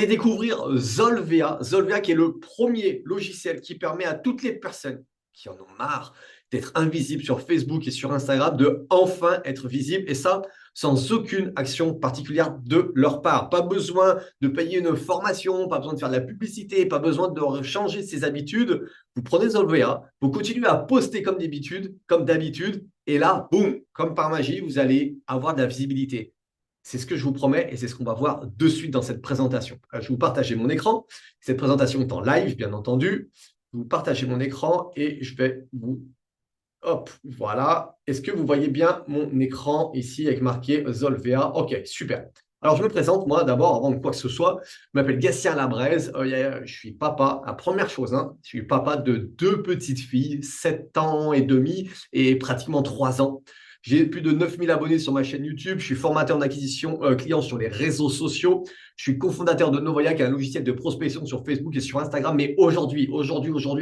Et découvrir Zolvea. Zolvea qui est le premier logiciel qui permet à toutes les personnes qui en ont marre d'être invisibles sur Facebook et sur Instagram de enfin être visibles et ça sans aucune action particulière de leur part. Pas besoin de payer une formation, pas besoin de faire de la publicité, pas besoin de changer ses habitudes. Vous prenez Zolvea, vous continuez à poster comme d'habitude et là, boum, comme par magie, vous allez avoir de la visibilité. C'est ce que je vous promets et c'est ce qu'on va voir de suite dans cette présentation. Je vais vous partager mon écran. Cette présentation est en live, bien entendu. Vous partagez mon écran et je vais vous... Hop, voilà. Est-ce que vous voyez bien mon écran ici avec marqué Zolvea? Ok, super. Alors, je me présente, moi, d'abord, avant de quoi que ce soit. Je m'appelle Gatien Labraise. Je suis papa. La première chose, hein, je suis papa de deux petites filles, 7 ans et demi et pratiquement 3 ans. J'ai plus de 9000 abonnés sur ma chaîne YouTube. Je suis formateur en acquisition client sur les réseaux sociaux. Je suis cofondateur de Novoya, qui est un logiciel de prospection sur Facebook et sur Instagram. Mais aujourd'hui,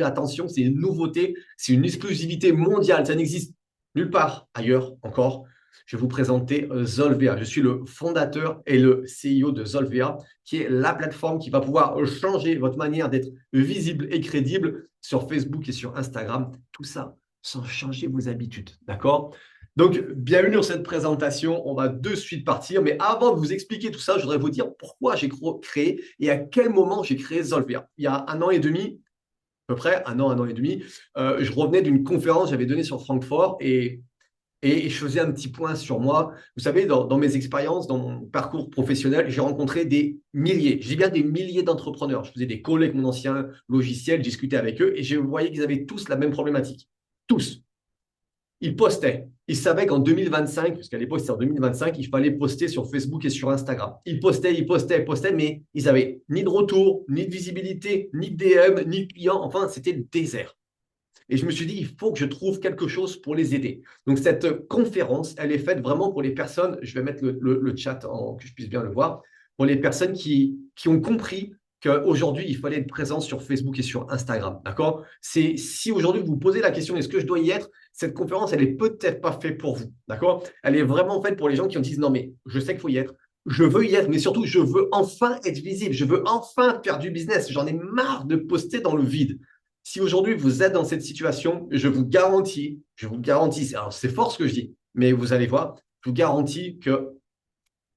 attention, c'est une nouveauté, c'est une exclusivité mondiale. Ça n'existe nulle part ailleurs encore. Je vais vous présenter Zolvea. Je suis le fondateur et le CEO de Zolvea, qui est la plateforme qui va pouvoir changer votre manière d'être visible et crédible sur Facebook et sur Instagram. Tout ça sans changer vos habitudes. D'accord? Donc, bienvenue dans cette présentation. On va de suite partir. Mais avant de vous expliquer tout ça, je voudrais vous dire pourquoi j'ai créé et à quel moment j'ai créé Zolvea. Il y a 1 an et demi, à peu près, 1 an et demi, je revenais d'une conférence que j'avais donnée sur Francfort et je faisais un petit point sur moi. Vous savez, dans mes expériences, dans mon parcours professionnel, j'ai rencontré des milliers, je dis bien des milliers d'entrepreneurs. Je faisais des calls avec mon ancien logiciel, je discutais avec eux et je voyais qu'ils avaient tous la même problématique. Tous. Ils postaient. Ils savaient qu'en 2025, parce qu'à l'époque c'était en 2025, il fallait poster sur Facebook et sur Instagram. Ils postaient, mais ils n'avaient ni de retour, ni de visibilité, ni de DM, ni de clients. Enfin, c'était le désert. Et je me suis dit, il faut que je trouve quelque chose pour les aider. Donc, cette conférence, elle est faite vraiment pour les personnes, je vais mettre le chat que je puisse bien le voir, pour les personnes qui ont compris qu'aujourd'hui, il fallait être présent sur Facebook et sur Instagram. D'accord? C'est si aujourd'hui vous vous posez la question, est-ce que je dois y être? Cette conférence, elle est peut-être pas faite pour vous. D'accord? Elle est vraiment faite pour les gens qui ont dit, non, mais je sais qu'il faut y être. Je veux y être, mais surtout, je veux enfin être visible. Je veux enfin faire du business. J'en ai marre de poster dans le vide. Si aujourd'hui vous êtes dans cette situation, je vous garantis, alors c'est fort ce que je dis, mais vous allez voir, je vous garantis que,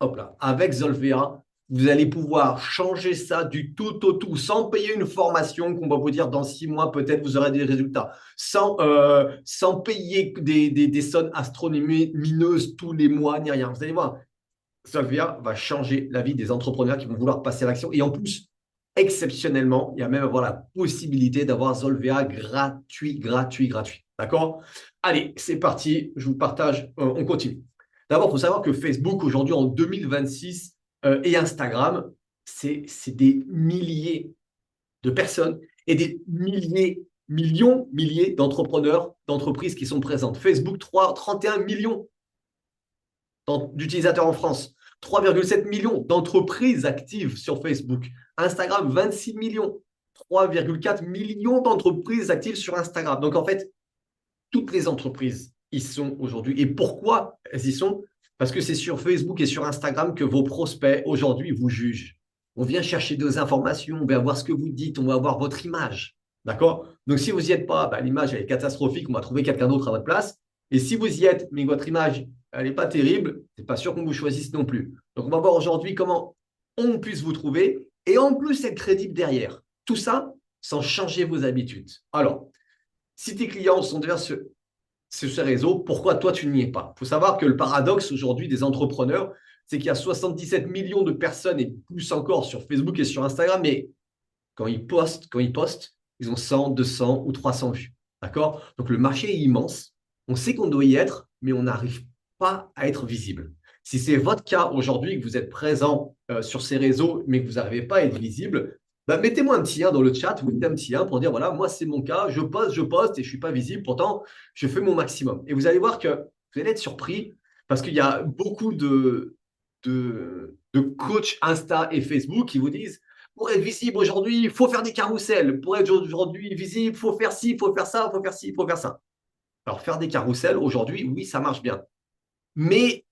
hop là, avec Zolvea, vous allez pouvoir changer ça du tout au tout, sans payer une formation qu'on va vous dire dans 6 mois, peut-être vous aurez des résultats, sans payer des sommes astronomiques tous les mois, ni rien. Vous allez voir, Solvia va changer la vie des entrepreneurs qui vont vouloir passer à l'action. Et en plus, exceptionnellement, il y a même avoir la possibilité d'avoir Solvia gratuit. D'accord? Allez, c'est parti. Je vous partage. On continue. D'abord, il faut savoir que Facebook, aujourd'hui, en 2026, et Instagram, c'est des milliers de personnes et des milliers d'entrepreneurs, d'entreprises qui sont présentes. Facebook, 31 millions d'utilisateurs en France, 3,7 millions d'entreprises actives sur Facebook, Instagram 26 millions, 3,4 millions d'entreprises actives sur Instagram. Donc en fait, toutes les entreprises y sont aujourd'hui. Et pourquoi elles y sont? Parce que c'est sur Facebook et sur Instagram que vos prospects aujourd'hui vous jugent. On vient chercher des informations, on va voir ce que vous dites, on va voir votre image. D'accord? Donc si vous n'y êtes pas, l'image est catastrophique, on va trouver quelqu'un d'autre à votre place. Et si vous y êtes, mais que votre image, elle n'est pas terrible, c'est pas sûr qu'on vous choisisse non plus. Donc on va voir aujourd'hui comment on puisse vous trouver et en plus être crédible derrière. Tout ça sans changer vos habitudes. Alors, si tes clients sont déjà sur ce réseau, pourquoi toi tu n'y es pas? Il faut savoir que le paradoxe aujourd'hui des entrepreneurs, c'est qu'il y a 77 millions de personnes et plus encore sur Facebook et sur Instagram, mais quand ils postent, ils ont 100, 200 ou 300 vues. D'accord? Donc le marché est immense. On sait qu'on doit y être, mais on n'arrive pas à être visible. Si c'est votre cas aujourd'hui, que vous êtes présent sur ces réseaux, mais que vous n'arrivez pas à être visible, mettez-moi un petit 1 dans le chat, vous mettez un petit 1 pour dire, voilà, moi c'est mon cas, je poste et je ne suis pas visible, pourtant je fais mon maximum. Et vous allez voir que vous allez être surpris parce qu'il y a beaucoup de coachs Insta et Facebook qui vous disent, pour être visible aujourd'hui, il faut faire des carousels. Pour être aujourd'hui visible, il faut faire ci, il faut faire ça, il faut faire ci, il faut faire ça. Alors, faire des carousels aujourd'hui, oui, ça marche bien. Mais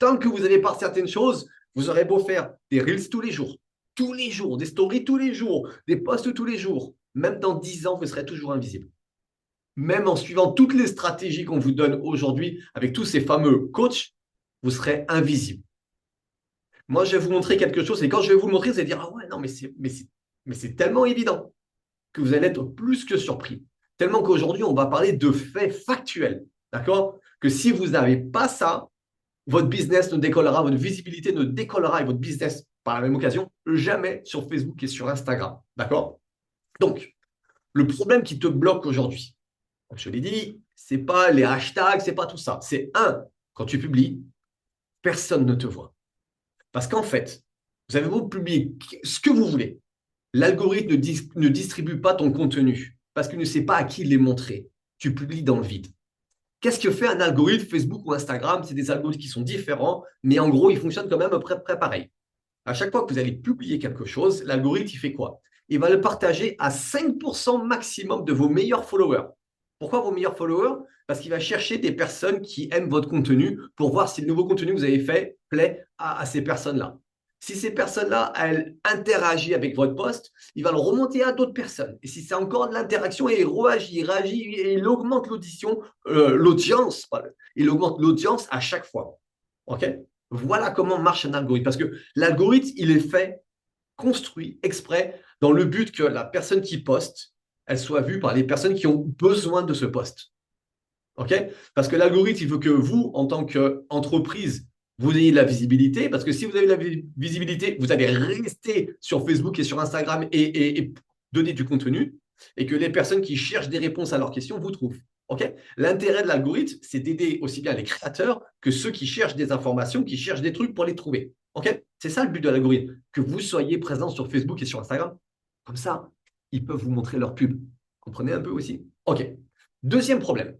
tant que vous n'avez pas certaines choses, vous aurez beau faire des reels tous les jours, tous les jours, des stories tous les jours, des posts tous les jours, même dans 10 ans, vous serez toujours invisible. Même en suivant toutes les stratégies qu'on vous donne aujourd'hui avec tous ces fameux coachs, vous serez invisible. Moi, je vais vous montrer quelque chose et quand je vais vous le montrer, vous allez dire, ah ouais, non, mais c'est tellement évident que vous allez être plus que surpris. Tellement qu'aujourd'hui, on va parler de faits factuels. D'accord? Que si vous n'avez pas ça, votre business ne décollera, votre visibilité ne décollera et votre business, par la même occasion, jamais sur Facebook et sur Instagram. D'accord? Donc, le problème qui te bloque aujourd'hui, je l'ai dit, c'est pas les hashtags, c'est pas tout ça. C'est un, quand tu publies, personne ne te voit. Parce qu'en fait, vous avez beau publier ce que vous voulez, l'algorithme ne distribue pas ton contenu parce qu'il ne sait pas à qui les montrer. Tu publies dans le vide. Qu'est-ce que fait un algorithme Facebook ou Instagram? C'est des algorithmes qui sont différents, mais en gros, ils fonctionnent quand même à peu près pareil. À chaque fois que vous allez publier quelque chose, l'algorithme, il fait quoi? Il va le partager à 5% maximum de vos meilleurs followers. Pourquoi vos meilleurs followers? Parce qu'il va chercher des personnes qui aiment votre contenu pour voir si le nouveau contenu que vous avez fait plaît à ces personnes-là. Si ces personnes-là, elles interagissent avec votre post, il va le remonter à d'autres personnes. Et si c'est encore de l'interaction, il réagit et il augmente l'audience. Il augmente l'audience à chaque fois. OK? Voilà comment marche un algorithme. Parce que l'algorithme, il est fait, construit exprès dans le but que la personne qui poste, elle soit vue par les personnes qui ont besoin de ce poste. OK? Parce que l'algorithme, il veut que vous, en tant qu'entreprise, vous ayez de la visibilité. Parce que si vous avez de la visibilité, vous allez rester sur Facebook et sur Instagram et donner du contenu. Et que les personnes qui cherchent des réponses à leurs questions vous trouvent. OK? L'intérêt de l'algorithme, c'est d'aider aussi bien les créateurs que ceux qui cherchent des informations, qui cherchent des trucs pour les trouver. OK? C'est ça le but de l'algorithme, que vous soyez présent sur Facebook et sur Instagram. Comme ça, ils peuvent vous montrer leur pub. Comprenez un peu aussi? OK. Deuxième problème.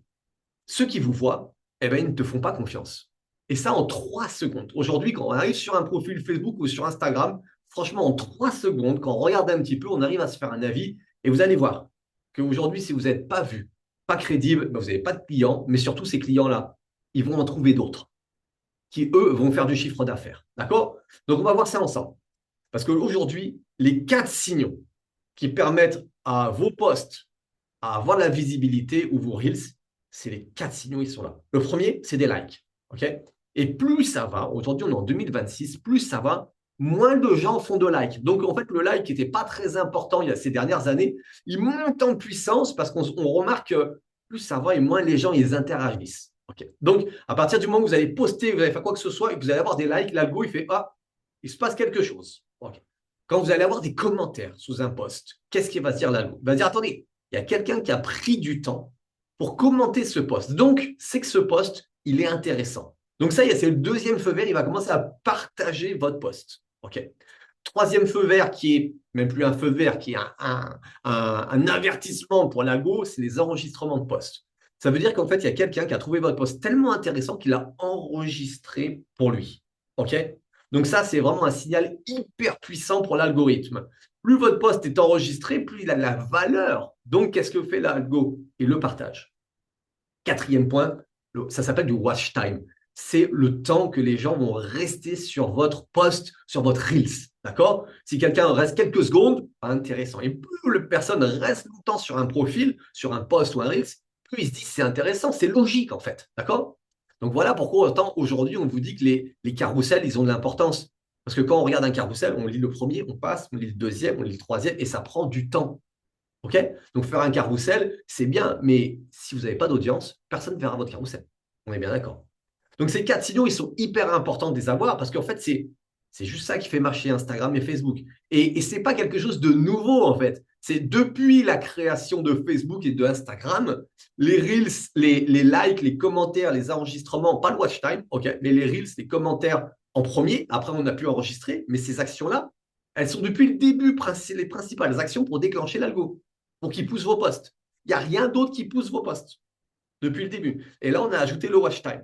Ceux qui vous voient, eh ben, ils ne te font pas confiance. Et ça en 3 secondes. Aujourd'hui, quand on arrive sur un profil Facebook ou sur Instagram, franchement, en 3 secondes, quand on regarde un petit peu, on arrive à se faire un avis. Et vous allez voir qu'aujourd'hui, si vous n'êtes pas vu, pas crédible, ben vous n'avez pas de clients, mais surtout ces clients-là, ils vont en trouver d'autres qui, eux, vont faire du chiffre d'affaires. D'accord? Donc, on va voir ça ensemble. Parce qu'aujourd'hui, les 4 signaux qui permettent à vos posts à avoir la visibilité ou vos Reels, c'est les 4 signaux, ils sont là. Le premier, c'est des likes. OK? Et plus ça va, aujourd'hui on est en 2026, plus ça va, moins de gens font de likes. Donc en fait, le like qui n'était pas très important il y a ces dernières années, il monte en puissance parce qu'on remarque que plus ça va et moins les gens ils interagissent. Okay. Donc à partir du moment où vous allez poster, vous allez faire quoi que ce soit et que vous allez avoir des likes, l'algo il fait ah, il se passe quelque chose. Okay. Quand vous allez avoir des commentaires sous un post, qu'est-ce qu'il va dire l'algo? Il va dire attendez, il y a quelqu'un qui a pris du temps pour commenter ce post. Donc, c'est que ce post, il est intéressant. Donc ça, c'est le deuxième feu vert, il va commencer à partager votre post. OK. Troisième feu vert, qui est même plus un feu vert, qui est un avertissement pour l'algo, c'est les enregistrements de posts. Ça veut dire qu'en fait, il y a quelqu'un qui a trouvé votre post tellement intéressant qu'il a enregistré pour lui. OK? Donc ça, c'est vraiment un signal hyper puissant pour l'algorithme. Plus votre post est enregistré, plus il a de la valeur. Donc, qu'est-ce que fait l'algo? Il le partage. Quatrième point, ça s'appelle du watch time. C'est le temps que les gens vont rester sur votre post, sur votre Reels. D'accord? Si quelqu'un reste quelques secondes, pas intéressant. Et plus la personne reste longtemps sur un profil, sur un post ou un Reels, plus il se dit c'est intéressant, c'est logique en fait. D'accord? Donc voilà pourquoi autant aujourd'hui on vous dit que les carousels, ils ont de l'importance. Parce que quand on regarde un carrousel, on lit le premier, on passe, on lit le deuxième, on lit le troisième, et ça prend du temps. OK? Donc faire un carrousel, c'est bien, mais si vous n'avez pas d'audience, personne ne verra votre carrousel. On est bien d'accord. Donc ces 4 signaux, ils sont hyper importants de les avoir parce qu'en fait, c'est juste ça qui fait marcher Instagram et Facebook. Et ce n'est pas quelque chose de nouveau, en fait. C'est depuis la création de Facebook et de Instagram, les Reels, les likes, les commentaires, les enregistrements, pas le watch time, OK, mais les Reels, les commentaires en premier, après on a pu enregistrer, mais ces actions-là, elles sont depuis le début les principales actions pour déclencher l'algo, pour qu'il pousse vos posts. Il n'y a rien d'autre qui pousse vos posts depuis le début. Et là, on a ajouté le watch time.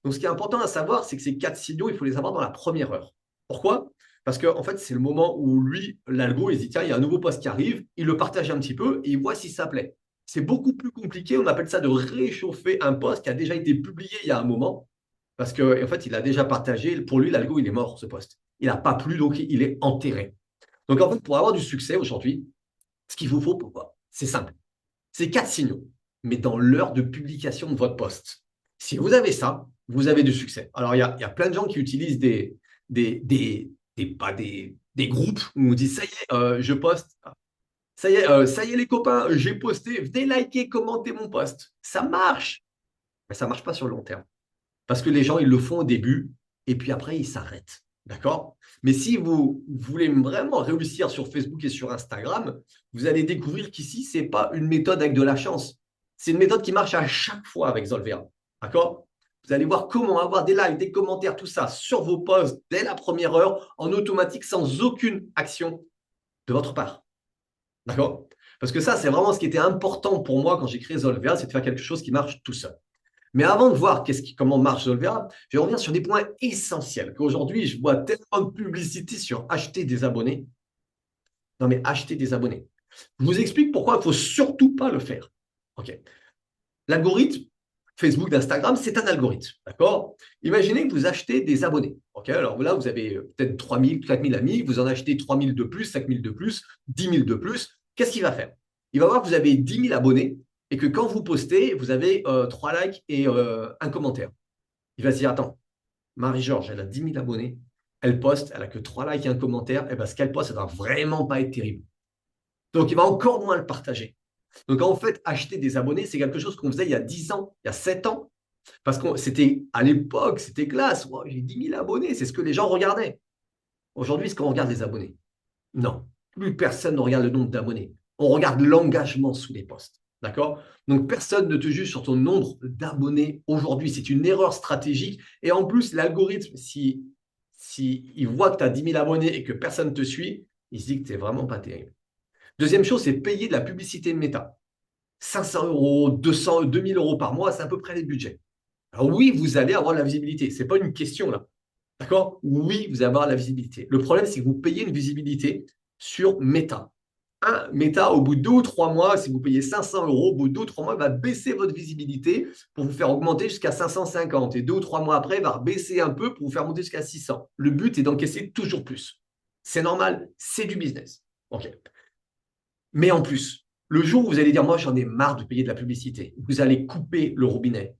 Donc, ce qui est important à savoir, c'est que ces 4 signaux, il faut les avoir dans la première heure. Pourquoi? Parce qu'en en fait, c'est le moment où lui, l'algo, il se dit, tiens, il y a un nouveau post qui arrive, il le partage un petit peu et il voit si ça plaît. C'est beaucoup plus compliqué, on appelle ça de réchauffer un post qui a déjà été publié il y a un moment, parce qu'en fait, il a déjà partagé, pour lui, l'algo, il est mort, ce post. Il n'a pas plu, donc il est enterré. Donc, en fait, pour avoir du succès aujourd'hui, ce qu'il vous faut, pourquoi? C'est simple. C'est 4 signaux, mais dans l'heure de publication de votre post. Si vous avez ça, vous avez du succès. Alors, il y a plein de gens qui utilisent des groupes où on dit, ça y est, je poste. Ça y est, les copains, j'ai posté. Venez liker, commenter mon post. Ça marche, mais ça ne marche pas sur le long terme. Parce que les gens, ils le font au début et puis après, ils s'arrêtent. D'accord? Mais si vous voulez vraiment réussir sur Facebook et sur Instagram, vous allez découvrir qu'ici, ce n'est pas une méthode avec de la chance. C'est une méthode qui marche à chaque fois avec Zolvea. D'accord? Vous allez voir comment avoir des likes, des commentaires, tout ça sur vos posts dès la première heure, en automatique, sans aucune action de votre part. D'accord? Parce que ça, c'est vraiment ce qui était important pour moi quand j'ai créé Zolvea, c'est de faire quelque chose qui marche tout seul. Mais avant de voir comment marche Zolvea, je vais revenir sur des points essentiels qu'aujourd'hui, je vois tellement de publicité sur acheter des abonnés. Non, mais acheter des abonnés. Je vous explique pourquoi il ne faut surtout pas le faire. OK. L'algorithme Facebook, d'Instagram, c'est un algorithme. D'accord? Imaginez que vous achetez des abonnés. OK. Alors là, vous avez peut-être 3 000, 4 000 amis. Vous en achetez 3 000 de plus, 5 000 de plus, 10 000 de plus. Qu'est-ce qu'il va faire? Il va voir que vous avez 10 000 abonnés et que quand vous postez, vous avez 3 likes et un commentaire. Il va se dire, attends, Marie-Georges, elle a 10 000 abonnés, elle poste, elle a que 3 likes et un commentaire, et bien ce qu'elle poste, ça ne va vraiment pas être terrible. Donc, il va encore moins le partager. Donc, en fait, acheter des abonnés, c'est quelque chose qu'on faisait il y a 10 ans, il y a 7 ans, parce que c'était à l'époque, c'était classe. Wow, j'ai 10 000 abonnés, c'est ce que les gens regardaient. Aujourd'hui, est-ce qu'on regarde les abonnés? Non, plus personne ne regarde le nombre d'abonnés. On regarde l'engagement sous les posts. D'accord? Donc, personne ne te juge sur ton nombre d'abonnés aujourd'hui. C'est une erreur stratégique. Et en plus, l'algorithme, si il voit que tu as 10 000 abonnés et que personne ne te suit, il se dit que tu n'es vraiment pas terrible. Deuxième chose, c'est payer de la publicité de méta. 500 euros, 200, 2000 euros par mois, c'est à peu près les budgets. Alors oui, vous allez avoir la visibilité. Ce n'est pas une question là. D'accord? Oui, vous allez avoir la visibilité. Le problème, c'est que vous payez une visibilité sur Meta. Meta, au bout de 2 ou 3 mois, si vous payez 500 euros, au bout de 2 ou 3 mois, il va baisser votre visibilité pour vous faire augmenter jusqu'à 550. Et 2 ou 3 mois après, il va baisser un peu pour vous faire monter jusqu'à 600. Le but est d'encaisser toujours plus. C'est normal, c'est du business. OK. Mais en plus, le jour où vous allez dire, moi, j'en ai marre de payer de la publicité, vous allez couper le robinet,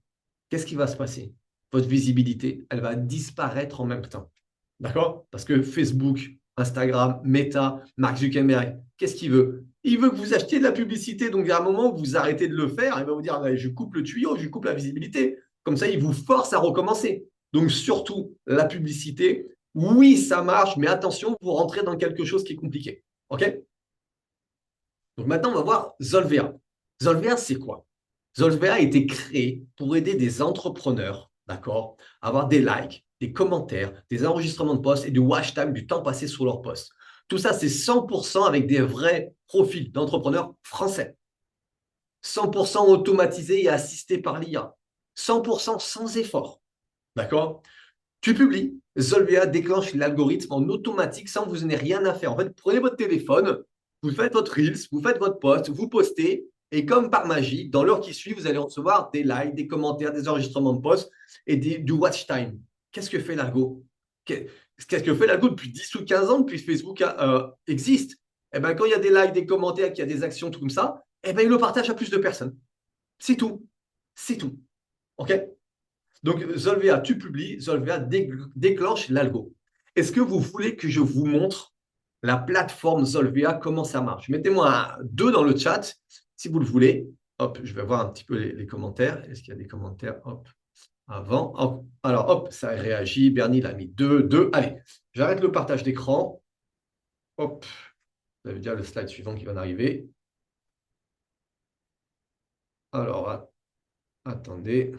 qu'est-ce qui va se passer? Votre visibilité, elle va disparaître en même temps. D'accord? Parce que Facebook, Instagram, Meta, Mark Zuckerberg, qu'est-ce qu'il veut? Il veut que vous achetiez de la publicité. Donc, à un moment où vous arrêtez de le faire, il va vous dire, je coupe le tuyau, je coupe la visibilité. Comme ça, il vous force à recommencer. Donc, surtout, la publicité, oui, ça marche, mais attention, vous rentrez dans quelque chose qui est compliqué. OK? Donc, maintenant, on va voir Zolvea. Zolvea, c'est quoi? Zolvea a été créé pour aider des entrepreneurs, d'accord, à avoir des likes, des commentaires, des enregistrements de posts et du watch time, du temps passé sur leurs posts. Tout ça, c'est 100% avec des vrais profils d'entrepreneurs français. 100% automatisés et assistés par l'IA. 100% sans effort. D'accord? Tu publies, Zolvea déclenche l'algorithme en automatique sans que vous n'ayez rien à faire. En fait, vous prenez votre téléphone, vous faites votre Reels, vous faites votre post, vous postez, et comme par magie, dans l'heure qui suit, vous allez recevoir des likes, des commentaires, des enregistrements de posts et du watch time. Qu'est-ce que fait l'algo? Qu'est-ce que fait l'algo depuis 10 ou 15 ans, depuis que Facebook existe? Eh ben, quand il y a des likes, des commentaires, qu'il y a des actions, tout comme ça, eh ben, il le partage à plus de personnes. C'est tout. C'est tout. OK? Donc, Zolvea, tu publies, Zolvea déclenche l'algo. Est-ce que vous voulez que je vous montre la plateforme Zolvea, comment ça marche? Mettez-moi un 2 dans le chat si vous le voulez. Hop, je vais voir un petit peu les commentaires. Est-ce qu'il y a des commentaires? Hop, avant. Hop. Alors, hop, ça réagit. Bernie l'a mis 2, 2. Allez, j'arrête le partage d'écran. Hop, ça veut dire le slide suivant qui va arriver. Alors, attendez.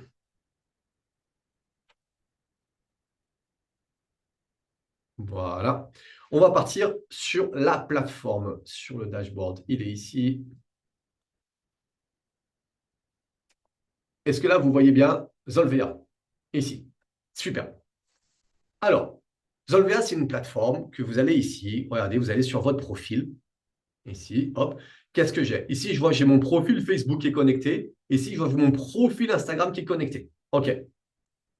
Voilà. On va partir sur la plateforme, sur le dashboard. Il est ici. Est-ce que là, vous voyez bien Zolvea? Ici. Super. Alors, Zolvea, c'est une plateforme que vous allez ici. Regardez, vous allez sur votre profil. Ici, hop. Qu'est-ce que j'ai? Ici, je vois j'ai mon profil Facebook qui est connecté. Ici, je vois mon profil Instagram qui est connecté. OK.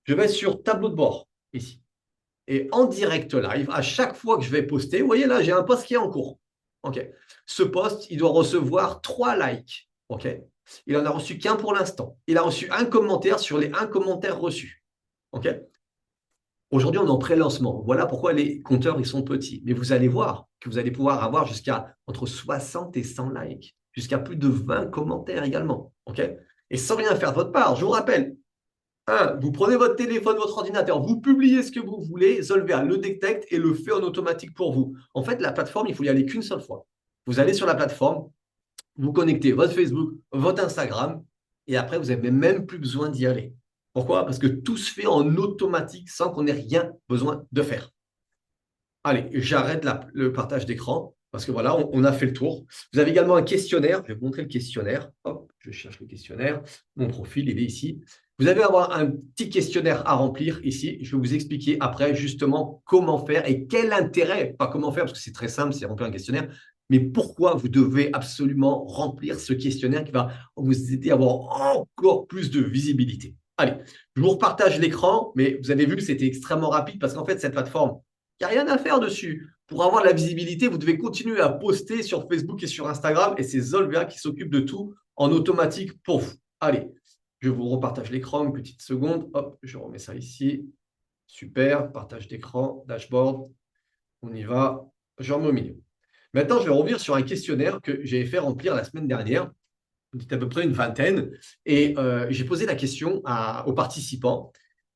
Je vais sur tableau de bord, ici. Et en direct live, à chaque fois que je vais poster, vous voyez là, j'ai un post qui est en cours. OK. Ce post, il doit recevoir 3 likes. OK. Il en a reçu qu'un pour l'instant. Il a reçu un commentaire sur les 1 commentaire reçu. OK. Aujourd'hui, on est en pré-lancement. Voilà pourquoi les compteurs ils sont petits. Mais vous allez voir que vous allez pouvoir avoir jusqu'à entre 60 et 100 likes, jusqu'à plus de 20 commentaires également. OK. Et sans rien faire de votre part, je vous rappelle, vous prenez votre téléphone, votre ordinateur, vous publiez ce que vous voulez, Zolvea le détecte et le fait en automatique pour vous. En fait, la plateforme, il faut y aller qu'une seule fois. Vous allez sur la plateforme, vous connectez votre Facebook, votre Instagram, et après, vous n'avez même plus besoin d'y aller. Pourquoi? Parce que tout se fait en automatique sans qu'on ait rien besoin de faire. Allez, j'arrête le partage d'écran parce que voilà, on a fait le tour. Vous avez également un questionnaire. Je vais vous montrer le questionnaire. Hop, je cherche le questionnaire. Mon profil, il est ici. Vous allez avoir un petit questionnaire à remplir ici. Je vais vous expliquer après justement comment faire et quel intérêt, pas comment faire parce que c'est très simple, c'est remplir un questionnaire, mais pourquoi vous devez absolument remplir ce questionnaire qui va vous aider à avoir encore plus de visibilité. Allez, je vous repartage l'écran, mais vous avez vu que c'était extrêmement rapide parce qu'en fait, cette plateforme, il n'y a rien à faire dessus. Pour avoir de la visibilité, vous devez continuer à poster sur Facebook et sur Instagram et c'est Zolvea qui s'occupe de tout en automatique pour vous. Allez, je vous repartage l'écran, une petite seconde. Hop, je remets ça ici. Super, partage d'écran, dashboard. On y va. Je remets au milieu. Maintenant, je vais revenir sur un questionnaire que j'ai fait remplir la semaine dernière. C'est à peu près une vingtaine. Et j'ai posé la question aux participants.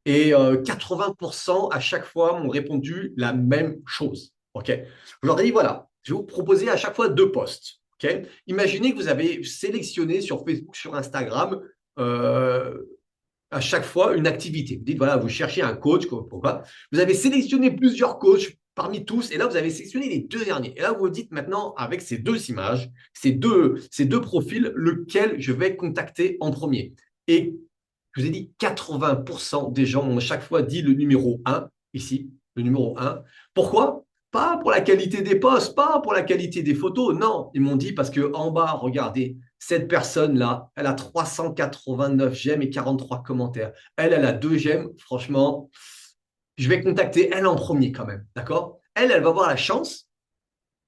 Et 80% à chaque fois m'ont répondu la même chose. OK. Je leur ai dit, voilà, je vais vous proposer à chaque fois 2 posts. OK. Imaginez que vous avez sélectionné sur Facebook, sur Instagram, euh, à chaque fois une activité. Vous dites, voilà, vous cherchez un coach, pourquoi? Vous avez sélectionné plusieurs coachs parmi tous, et là, vous avez sélectionné les 2 derniers. Et là, vous vous dites maintenant, avec ces 2 images, ces deux profils, lequel je vais contacter en premier. Et je vous ai dit, 80% des gens ont chaque fois dit le numéro 1, ici, le numéro 1. Pourquoi? Pas pour la qualité des posts, pas pour la qualité des photos, non. Ils m'ont dit parce que en bas, regardez, cette personne-là, elle a 389 j'aime et 43 commentaires. Elle a 2 j'aime. Franchement, je vais contacter elle en premier quand même, d'accord? Elle va avoir la chance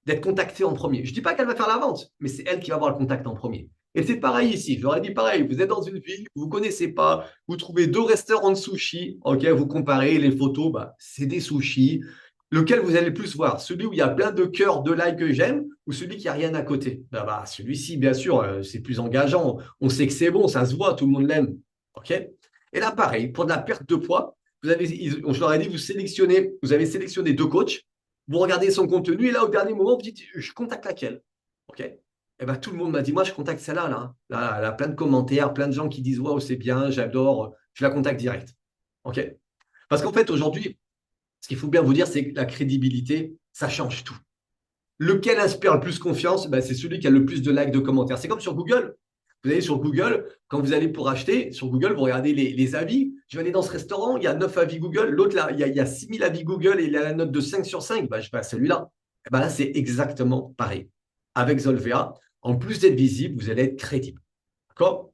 d'être contactée en premier. Je ne dis pas qu'elle va faire la vente, mais c'est elle qui va avoir le contact en premier. Et c'est pareil ici, je leur ai dit pareil, vous êtes dans une ville, vous ne connaissez pas, vous trouvez 2 restaurants de sushis, ok, vous comparez les photos, bah, c'est des sushis. Lequel vous allez le plus voir? Celui où il y a plein de cœurs, de likes que j'aime, ou celui qui a rien à côté? Celui-ci, bien sûr, c'est plus engageant. On sait que c'est bon, ça se voit, tout le monde l'aime. Ok. Et là, pareil, pour de la perte de poids, je leur ai dit, vous avez sélectionné 2 coachs, vous regardez son contenu, et là, au dernier moment, vous dites, je contacte laquelle? Ok. Et ben, tout le monde m'a dit, moi, je contacte celle-là. Là, elle a plein de commentaires, plein de gens qui disent, waouh, c'est bien, j'adore, je la contacte direct. Ok. Parce qu'en fait, aujourd'hui, ce qu'il faut bien vous dire, c'est que la crédibilité, ça change tout. Lequel inspire le plus confiance? Ben, c'est celui qui a le plus de likes, de commentaires. C'est comme sur Google. Vous allez sur Google, quand vous allez pour acheter, sur Google, vous regardez les avis. Je vais aller dans ce restaurant, il y a 9 avis Google. L'autre, là, il y a 6000 avis Google et il a la note de 5 sur 5. Ben, je vais à celui-là. Et ben là, c'est exactement pareil. Avec Zolvea, en plus d'être visible, vous allez être crédible. D'accord?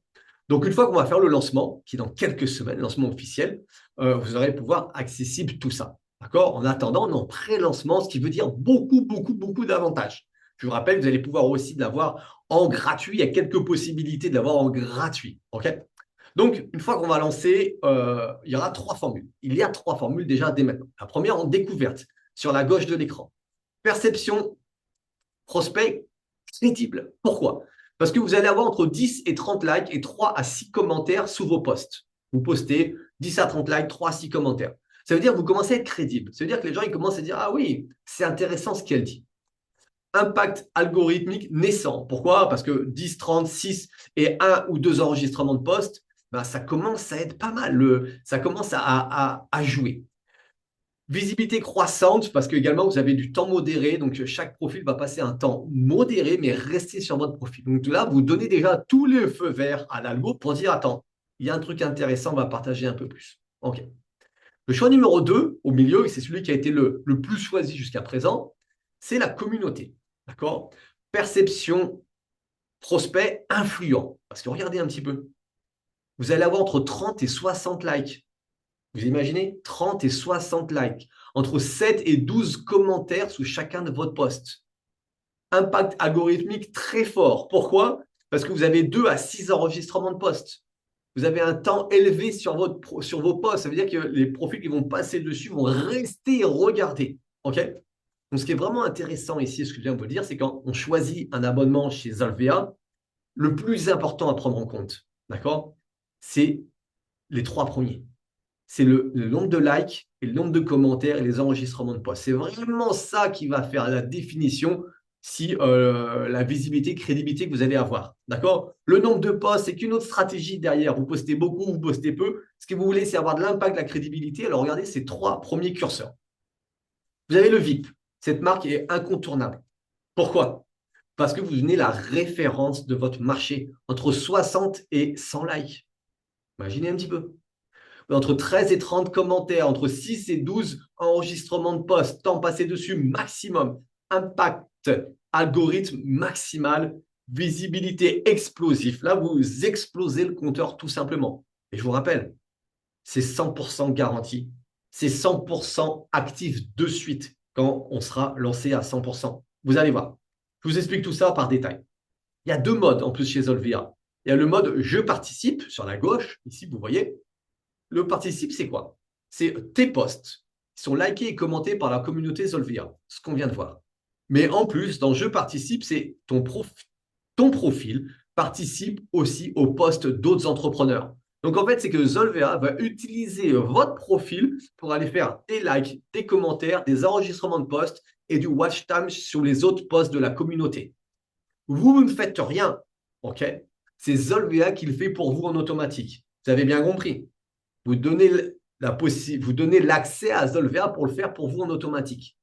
Donc, une fois qu'on va faire le lancement, qui est dans quelques semaines, le lancement officiel, vous aurez pouvoir accessible tout ça. D'accord? En attendant, on est en pré-lancement, ce qui veut dire beaucoup, beaucoup, beaucoup d'avantages. Je vous rappelle, vous allez pouvoir aussi l'avoir en gratuit. Il y a quelques possibilités de l'avoir en gratuit. OK? Donc, une fois qu'on va lancer, il y aura 3 formules. Il y a 3 formules déjà dès maintenant. La première en découverte, sur la gauche de l'écran. Perception, prospect, crédible. Pourquoi? Parce que vous allez avoir entre 10 et 30 likes et 3 à 6 commentaires sous vos posts. Vous postez 10 à 30 likes, 3 à 6 commentaires. Ça veut dire que vous commencez à être crédible. Ça veut dire que les gens ils commencent à dire, ah oui, c'est intéressant ce qu'elle dit. Impact algorithmique naissant. Pourquoi? Parce que 10, 30, 6 et 1 ou 2 enregistrements de posts, ben, ça commence à être pas mal. Ça commence à jouer. Visibilité croissante, parce que également vous avez du temps modéré, donc chaque profil va passer un temps modéré, mais rester sur votre profil. Donc là, vous donnez déjà tous les feux verts à l'algo pour dire, attends, il y a un truc intéressant, on va partager un peu plus. OK. Le choix numéro 2, au milieu, et c'est celui qui a été le plus choisi jusqu'à présent, c'est la communauté. D'accord? Perception, prospect, influent. Parce que regardez un petit peu, vous allez avoir entre 30 et 60 likes. Vous imaginez 30 et 60 likes, entre 7 et 12 commentaires sous chacun de votre posts. Impact algorithmique très fort. Pourquoi? Parce que vous avez 2 à 6 enregistrements de posts. Vous avez un temps élevé sur vos posts. Ça veut dire que les profils qui vont passer dessus vont rester et regarder. OK? Donc, ce qui est vraiment intéressant ici, ce que je viens de vous dire, c'est quand on choisit un abonnement chez Zolvea, le plus important à prendre en compte, d'accord, c'est les 3 premiers. C'est le nombre de likes et le nombre de commentaires et les enregistrements de posts. C'est vraiment ça qui va faire la définition si la visibilité, crédibilité que vous allez avoir. D'accord? Le nombre de posts, c'est qu'une autre stratégie derrière. Vous postez beaucoup, vous postez peu. Ce que vous voulez, c'est avoir de l'impact, de la crédibilité. Alors, regardez ces 3 premiers curseurs. Vous avez le VIP. Cette marque est incontournable. Pourquoi? Parce que vous venez la référence de votre marché entre 60 et 100 likes. Imaginez un petit peu. Entre 13 et 30 commentaires, entre 6 et 12 enregistrements de posts, temps passé dessus maximum, impact, algorithme maximal, visibilité explosif. Là, vous explosez le compteur tout simplement. Et je vous rappelle, c'est 100% garanti. C'est 100% actif de suite quand on sera lancé à 100%. Vous allez voir. Je vous explique tout ça par détail. Il y a 2 modes en plus chez Zolvea. Il y a le mode je participe sur la gauche. Ici, vous voyez. Le participe, c'est quoi? C'est tes posts qui sont likés et commentés par la communauté Zolvea, ce qu'on vient de voir. Mais en plus, dans je participe, c'est ton profil participe aussi aux posts d'autres entrepreneurs. Donc, en fait, c'est que Zolvea va utiliser votre profil pour aller faire des likes, des commentaires, des enregistrements de posts et du watch time sur les autres posts de la communauté. Vous ne faites rien, OK? C'est Zolvea qui le fait pour vous en automatique. Vous avez bien compris. Vous donnez l'accès à Zolvea pour le faire pour vous en automatique.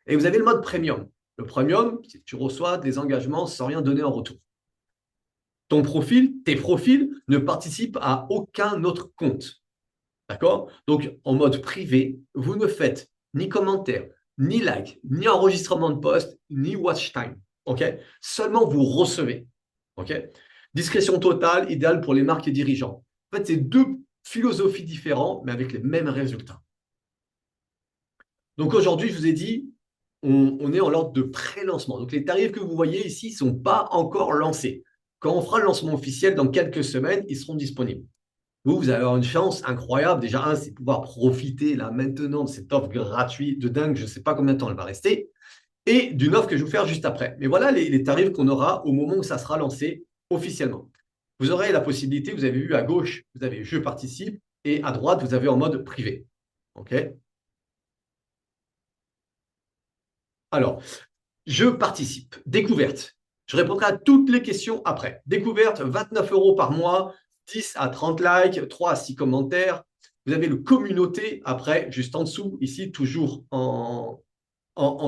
Et vous avez le mode premium. Le premium, c'est que tu reçois des engagements sans rien donner en retour. Ton profil, tes profils ne participent à aucun autre compte. D'accord? Donc, en mode privé, vous ne faites ni commentaire, ni like, ni enregistrement de post, ni watch time. OK? Seulement vous recevez. OK? Discrétion totale, idéale pour les marques et dirigeants. En fait, c'est 2 philosophies différentes, mais avec les mêmes résultats. Donc aujourd'hui, je vous ai dit, on est en ordre de pré-lancement. Donc les tarifs que vous voyez ici ne sont pas encore lancés. Quand on fera le lancement officiel dans quelques semaines, ils seront disponibles. Vous allez avoir une chance incroyable. Déjà, c'est pouvoir profiter là maintenant de cette offre gratuite de dingue. Je ne sais pas combien de temps elle va rester. Et d'une offre que je vais vous faire juste après. Mais voilà les tarifs qu'on aura au moment où ça sera lancé officiellement. Vous aurez la possibilité, vous avez vu à gauche, vous avez je participe et à droite, vous avez en mode privé. OK? Alors, je participe. Découverte. Je répondrai à toutes les questions après. Découverte, 29 € par mois, 10 à 30 likes, 3 à 6 commentaires. Vous avez le communauté après, juste en dessous, ici, toujours en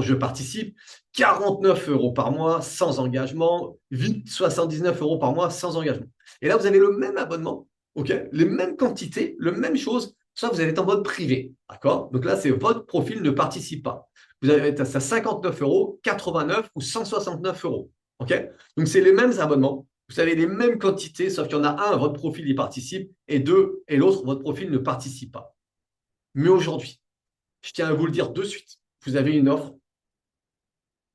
je participe. 49 € par mois, sans engagement. Vite, 79 € par mois, sans engagement. Et là, vous avez le même abonnement, ok, les mêmes quantités, la même chose, sauf vous allez être en mode privé. D'accord? Donc là, c'est votre profil ne participe pas. Vous allez être à 59 €, 89 ou 169 €. OK? Donc, c'est les mêmes abonnements. Vous avez les mêmes quantités, sauf qu'il y en a un, votre profil y participe, et deux, et l'autre, votre profil ne participe pas. Mais aujourd'hui, je tiens à vous le dire de suite, vous avez une offre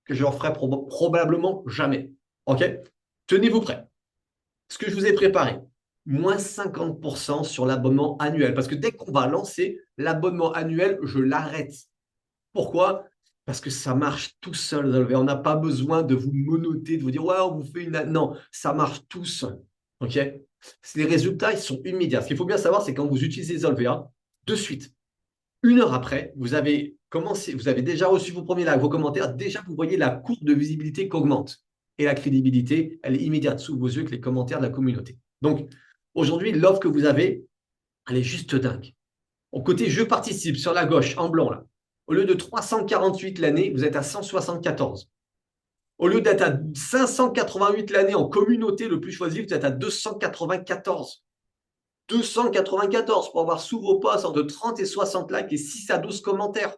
que je ne referai probablement jamais. OK? Tenez-vous prêts. Ce que je vous ai préparé, moins 50% sur l'abonnement annuel. Parce que dès qu'on va lancer l'abonnement annuel, je l'arrête. Pourquoi? Parce que ça marche tout seul, Zolvea. On n'a pas besoin de vous monoter, de vous dire, ouais, on vous fait une. Non, ça marche tout seul. OK? Les résultats, ils sont immédiats. Ce qu'il faut bien savoir, c'est quand vous utilisez Zolvea, de suite, 1 heure après, vous avez commencé, vous avez déjà reçu vos premiers likes, vos commentaires. Déjà, vous voyez la courbe de visibilité qui augmente. Et la crédibilité, elle est immédiate sous vos yeux avec les commentaires de la communauté. Donc, aujourd'hui, l'offre que vous avez, elle est juste dingue. Au côté je participe sur la gauche, en blanc, là. Au lieu de 348 l'année, vous êtes à 174. Au lieu d'être à 588 l'année en communauté le plus choisi, vous êtes à 294. 294 pour avoir sous vos posts entre 30 et 60 likes et 6 à 12 commentaires.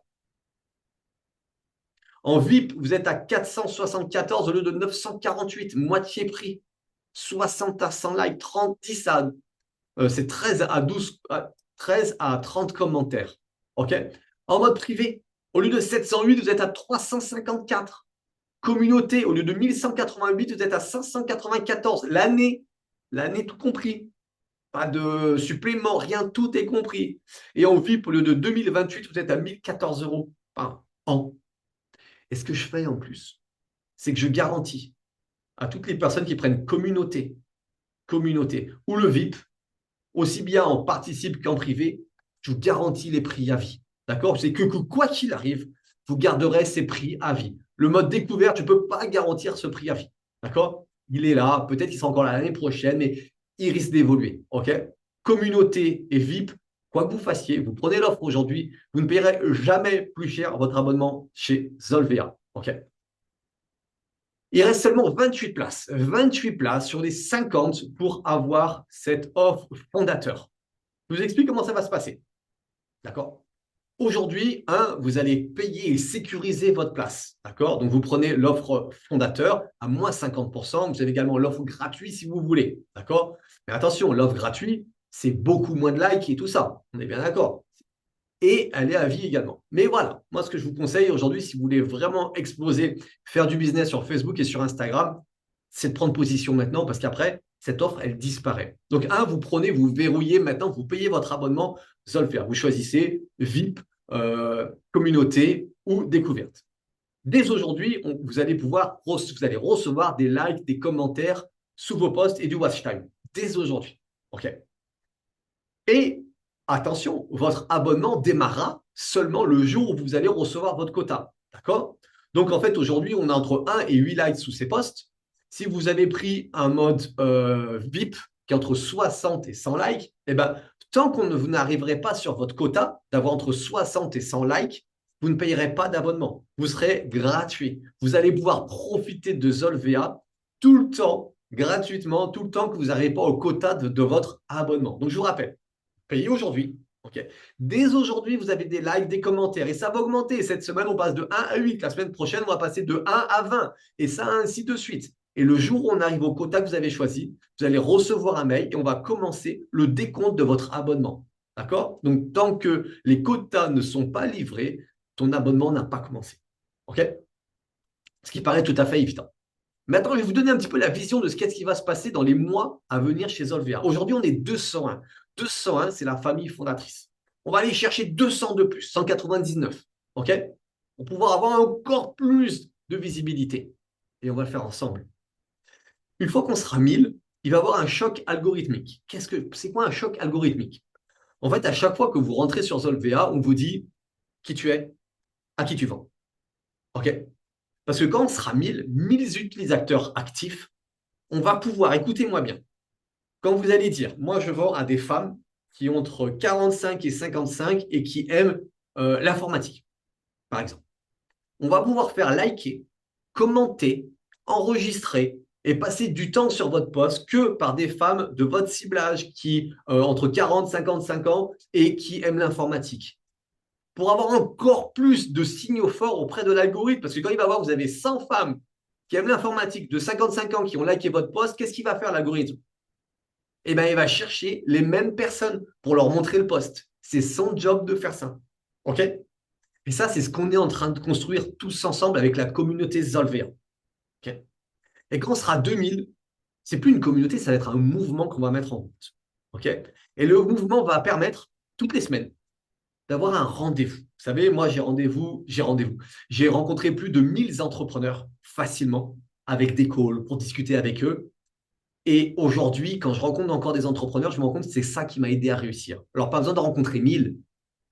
En VIP, vous êtes à 474 au lieu de 948, moitié prix. 60 à 100 likes, 30, 10 à c'est 13 à 12, 13 à 30 commentaires. OK? En mode privé, au lieu de 708, vous êtes à 354. Communauté, au lieu de 1188, vous êtes à 594. L'année tout compris. Pas de supplément, rien, tout est compris. Et en VIP, au lieu de 2028, vous êtes à 1014 euros par an. Et ce que je fais en plus, c'est que je garantis à toutes les personnes qui prennent communauté ou le VIP, aussi bien en participe qu'en privé, je vous garantis les prix à vie. D'accord? C'est que quoi qu'il arrive, vous garderez ces prix à vie. Le mode découverte, je ne peux pas garantir ce prix à vie. D'accord? Il est là, peut-être qu'il sera encore là l'année prochaine, mais il risque d'évoluer. OK? Communauté et VIP, quoi que vous fassiez, vous prenez l'offre aujourd'hui, vous ne payerez jamais plus cher votre abonnement chez Zolvea. OK? Il reste seulement 28 places. 28 places sur les 50 pour avoir cette offre fondateur. Je vous explique comment ça va se passer. D'accord? Aujourd'hui, vous allez payer et sécuriser votre place. D'accord? Donc, vous prenez l'offre fondateur à moins 50%. Vous avez également l'offre gratuite si vous voulez. D'accord? Mais attention, l'offre gratuite, c'est beaucoup moins de likes et tout ça. On est bien d'accord? Et elle est à vie également. Mais voilà, moi, ce que je vous conseille aujourd'hui, si vous voulez vraiment exploser, faire du business sur Facebook et sur Instagram, c'est de prendre position maintenant parce qu'après, cette offre, elle disparaît. Donc, vous prenez, vous verrouillez maintenant, vous payez votre abonnement Zolfea. Vous choisissez VIP, communauté ou découverte. Dès aujourd'hui, vous allez recevoir des likes, des commentaires sous vos posts et du watch time. Dès aujourd'hui. OK. Et attention, votre abonnement démarrera seulement le jour où vous allez recevoir votre quota. D'accord? Donc, en fait, aujourd'hui, on a entre 1 et 8 likes sous ces posts. Si vous avez pris un mode VIP qui est entre 60 et 100 likes, eh ben, tant que vous n'arriverez pas sur votre quota d'avoir entre 60 et 100 likes, vous ne payerez pas d'abonnement. Vous serez gratuit. Vous allez pouvoir profiter de Zolvea tout le temps, gratuitement, tout le temps que vous n'arrivez pas au quota de votre abonnement. Donc, je vous rappelle, payez aujourd'hui. Okay. Dès aujourd'hui, vous avez des likes, des commentaires et ça va augmenter. Cette semaine, on passe de 1 à 8. La semaine prochaine, on va passer de 1 à 20 et ça ainsi de suite. Et le jour où on arrive au quota que vous avez choisi, vous allez recevoir un mail et on va commencer le décompte de votre abonnement. D'accord? Donc, tant que les quotas ne sont pas livrés, ton abonnement n'a pas commencé. OK? Ce qui paraît tout à fait évident. Maintenant, je vais vous donner un petit peu la vision de ce qui va se passer dans les mois à venir chez Zolvea. Aujourd'hui, on est 201. 201, c'est la famille fondatrice. On va aller chercher 200 de plus, 199. OK? Pour pouvoir avoir encore plus de visibilité. Et on va le faire ensemble. Une fois qu'on sera 1000, il va y avoir un choc algorithmique. C'est quoi un choc algorithmique? En fait, à chaque fois que vous rentrez sur Zolvea, on vous dit qui tu es, à qui tu vends. OK? Parce que quand on sera 1000 utilisateurs actifs, on va pouvoir, écoutez-moi bien, quand vous allez dire, moi je vends à des femmes qui ont entre 45 et 55 et qui aiment l'informatique, par exemple. On va pouvoir faire liker, commenter, enregistrer et passer du temps sur votre post que par des femmes de votre ciblage qui entre 40 et 55 ans et qui aiment l'informatique. Pour avoir encore plus de signaux forts auprès de l'algorithme, parce que quand il va voir, vous avez 100 femmes qui aiment l'informatique de 55 ans qui ont liké votre post, qu'est-ce qu'il va faire l'algorithme? Eh bien, il va chercher les mêmes personnes pour leur montrer le post. C'est son job de faire ça. OK? Et ça, c'est ce qu'on est en train de construire tous ensemble avec la communauté Zolvea. OK? Et quand on sera 2000, c'est plus une communauté, ça va être un mouvement qu'on va mettre en route. OK? Et le mouvement va permettre, toutes les semaines, d'avoir un rendez-vous. Vous savez, moi, j'ai rendez-vous. J'ai rencontré plus de 1000 entrepreneurs facilement avec des calls pour discuter avec eux. Et aujourd'hui, quand je rencontre encore des entrepreneurs, je me rends compte que c'est ça qui m'a aidé à réussir. Alors, pas besoin de rencontrer 1000.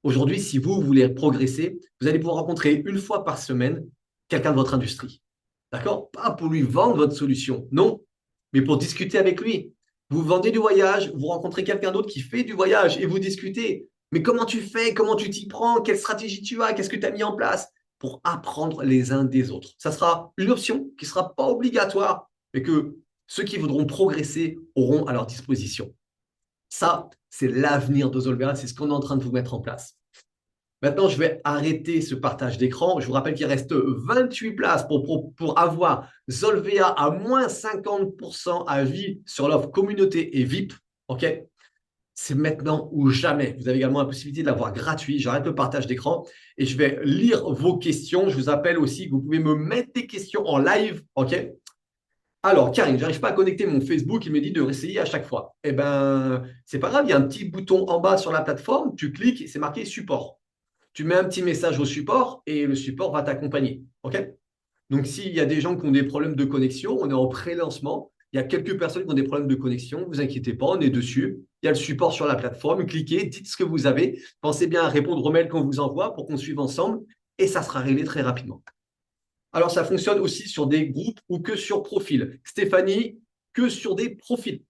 Aujourd'hui, si vous voulez progresser, vous allez pouvoir rencontrer une fois par semaine quelqu'un de votre industrie. D'accord? Pas pour lui vendre votre solution, non, mais pour discuter avec lui. Vous vendez du voyage, vous rencontrez quelqu'un d'autre qui fait du voyage et vous discutez. Mais comment tu fais? Comment tu t'y prends? Quelle stratégie tu as? Qu'est-ce que tu as mis en place pour apprendre les uns des autres? Ça sera une option qui ne sera pas obligatoire, mais que ceux qui voudront progresser auront à leur disposition. Ça, c'est l'avenir de Zolvea, c'est ce qu'on est en train de vous mettre en place. Maintenant, je vais arrêter ce partage d'écran. Je vous rappelle qu'il reste 28 places pour avoir Zolvea à moins 50% à vie sur l'offre communauté et VIP. OK? C'est maintenant ou jamais. Vous avez également la possibilité de l'avoir gratuit. J'arrête le partage d'écran et je vais lire vos questions. Je vous appelle aussi que vous pouvez me mettre des questions en live. OK? Alors, Karine, j'arrive pas à connecter mon Facebook. Il me dit de réessayer à chaque fois. Eh bien, c'est pas grave. Il y a un petit bouton en bas sur la plateforme. Tu cliques et c'est marqué support. Tu mets un petit message au support et le support va t'accompagner. OK? Donc, s'il y a des gens qui ont des problèmes de connexion, on est en pré-lancement. Il y a quelques personnes qui ont des problèmes de connexion. Ne vous inquiétez pas, on est dessus. Il y a le support sur la plateforme. Cliquez, dites ce que vous avez. Pensez bien à répondre aux mails qu'on vous envoie pour qu'on suive ensemble et ça sera réglé très rapidement. Alors, ça fonctionne aussi sur des groupes ou que sur profil. Stéphanie, que sur des profils.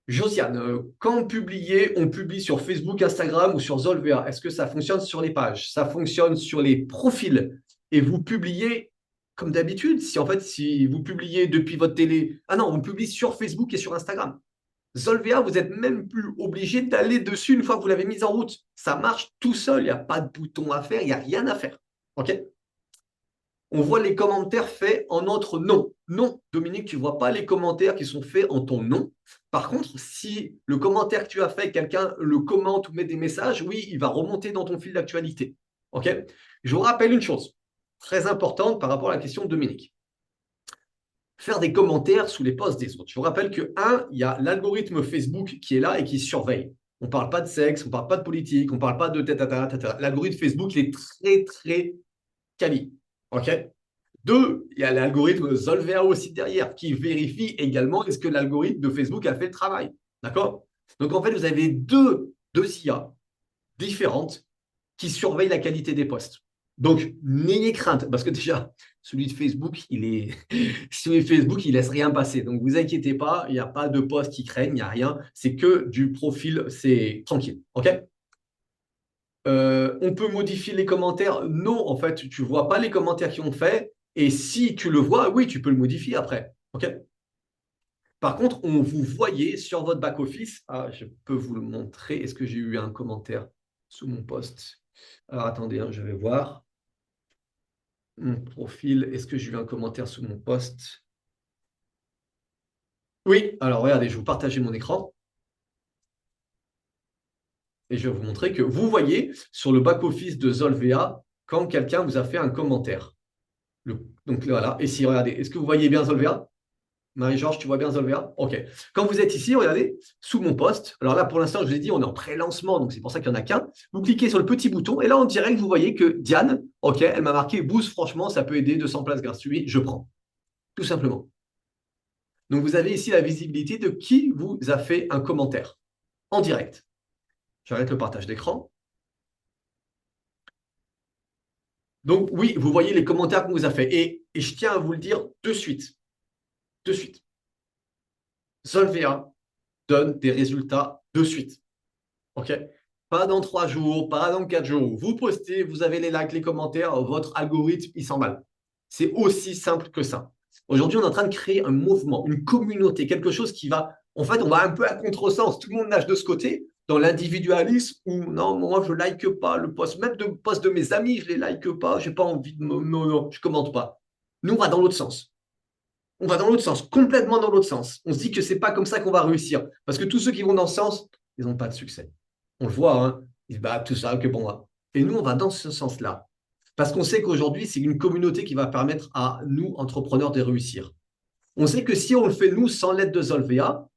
Josiane, quand on publie sur Facebook, Instagram ou sur Zolvea. Est-ce que ça fonctionne sur les pages? Ça fonctionne sur les profils. Et vous publiez comme d'habitude. Si vous publiez depuis votre télé, ah non, on publie sur Facebook et sur Instagram. Zolvea, vous n'êtes même plus obligé d'aller dessus une fois que vous l'avez mise en route. Ça marche tout seul. Il n'y a pas de bouton à faire, il n'y a rien à faire. OK? On voit les commentaires faits en notre nom. Non, Dominique, tu ne vois pas les commentaires qui sont faits en ton nom. Par contre, si le commentaire que tu as fait, quelqu'un le commente ou met des messages, oui, il va remonter dans ton fil d'actualité. OK? Je vous rappelle une chose très importante par rapport à la question de Dominique. Faire des commentaires sous les posts des autres. Je vous rappelle que, il y a l'algorithme Facebook qui est là et qui surveille. On ne parle pas de sexe, on ne parle pas de politique, on ne parle pas de tata. L'algorithme Facebook, il est très, très quali. OK? Deux, il y a l'algorithme Zolvea aussi derrière qui vérifie également est-ce que l'algorithme de Facebook a fait le travail. D'accord? Donc en fait, vous avez deux IA différentes qui surveillent la qualité des posts. Donc, n'ayez crainte, parce que déjà, celui de Facebook, celui de Facebook, il laisse rien passer. Donc, vous inquiétez pas, il n'y a pas de post qui craignent, il n'y a rien. C'est que du profil, c'est tranquille. OK? On peut modifier les commentaires? Non, en fait, tu ne vois pas les commentaires qui ont fait. Et si tu le vois, oui, tu peux le modifier après. OK? Par contre, on vous voyait sur votre back-office. Ah, je peux vous le montrer. Est-ce que j'ai eu un commentaire sous mon post? Alors, attendez, je vais voir. Mon profil, est-ce que j'ai eu un commentaire sous mon post? Oui, alors regardez, je vais vous partager mon écran. Et je vais vous montrer que vous voyez sur le back-office de Zolvea quand quelqu'un vous a fait un commentaire. Donc voilà, et si, regardez, est-ce que vous voyez bien Zolvea? Marie-Georges, tu vois bien Zolvea? OK. Quand vous êtes ici, regardez, sous mon post, alors là, pour l'instant, je vous ai dit, on est en pré-lancement, donc c'est pour ça qu'il n'y en a qu'un. Vous cliquez sur le petit bouton, et là, en direct, vous voyez que Diane, OK, elle m'a marqué, Boost, franchement, ça peut aider, 200 places gratuites, je prends. Tout simplement. Donc, vous avez ici la visibilité de qui vous a fait un commentaire en direct. J'arrête le partage d'écran. Donc, oui, vous voyez les commentaires qu'on vous a fait. Et je tiens à vous le dire de suite. De suite. Zolvea donne des résultats de suite. OK? Pas dans 3 jours, pas dans 4 jours. Vous postez, vous avez les likes, les commentaires, votre algorithme, il s'emballe. C'est aussi simple que ça. Aujourd'hui, on est en train de créer un mouvement, une communauté, quelque chose qui va, en fait, on va un peu à contresens. Tout le monde nage de ce côté, dans l'individualisme, où non, moi, je ne like pas le post. Même de post de mes amis, je ne les like pas, je n'ai pas envie de. Non, je ne commente pas. Nous, on va dans l'autre sens. On va dans l'autre sens, complètement dans l'autre sens. On se dit que ce n'est pas comme ça qu'on va réussir. Parce que tous ceux qui vont dans ce sens, ils n'ont pas de succès. On le voit, hein. Ils se battent, tout ça, que bon. Et nous, on va dans ce sens-là. Parce qu'on sait qu'aujourd'hui, c'est une communauté qui va permettre à nous, entrepreneurs, de réussir. On sait que si on le fait, nous, sans l'aide de Zolvea,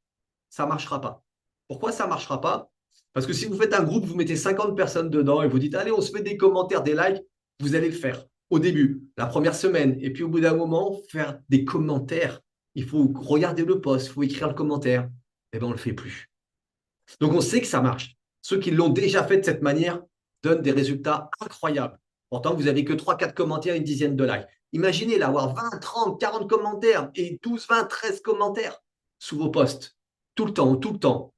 ça ne marchera pas. Pourquoi ça ne marchera pas? Parce que si vous faites un groupe, vous mettez 50 personnes dedans et vous dites, allez, on se fait des commentaires, des likes, vous allez le faire au début, la première semaine. Et puis au bout d'un moment, faire des commentaires. Il faut regarder le post, il faut écrire le commentaire. Eh bien, on ne le fait plus. Donc, on sait que ça marche. Ceux qui l'ont déjà fait de cette manière donnent des résultats incroyables. Pourtant, vous n'avez que 3-4 commentaires, une dizaine de likes. Imaginez d'avoir 20, 30, 40 commentaires et 12, 20, 13 commentaires sous vos posts. Tout le temps, tout le temps.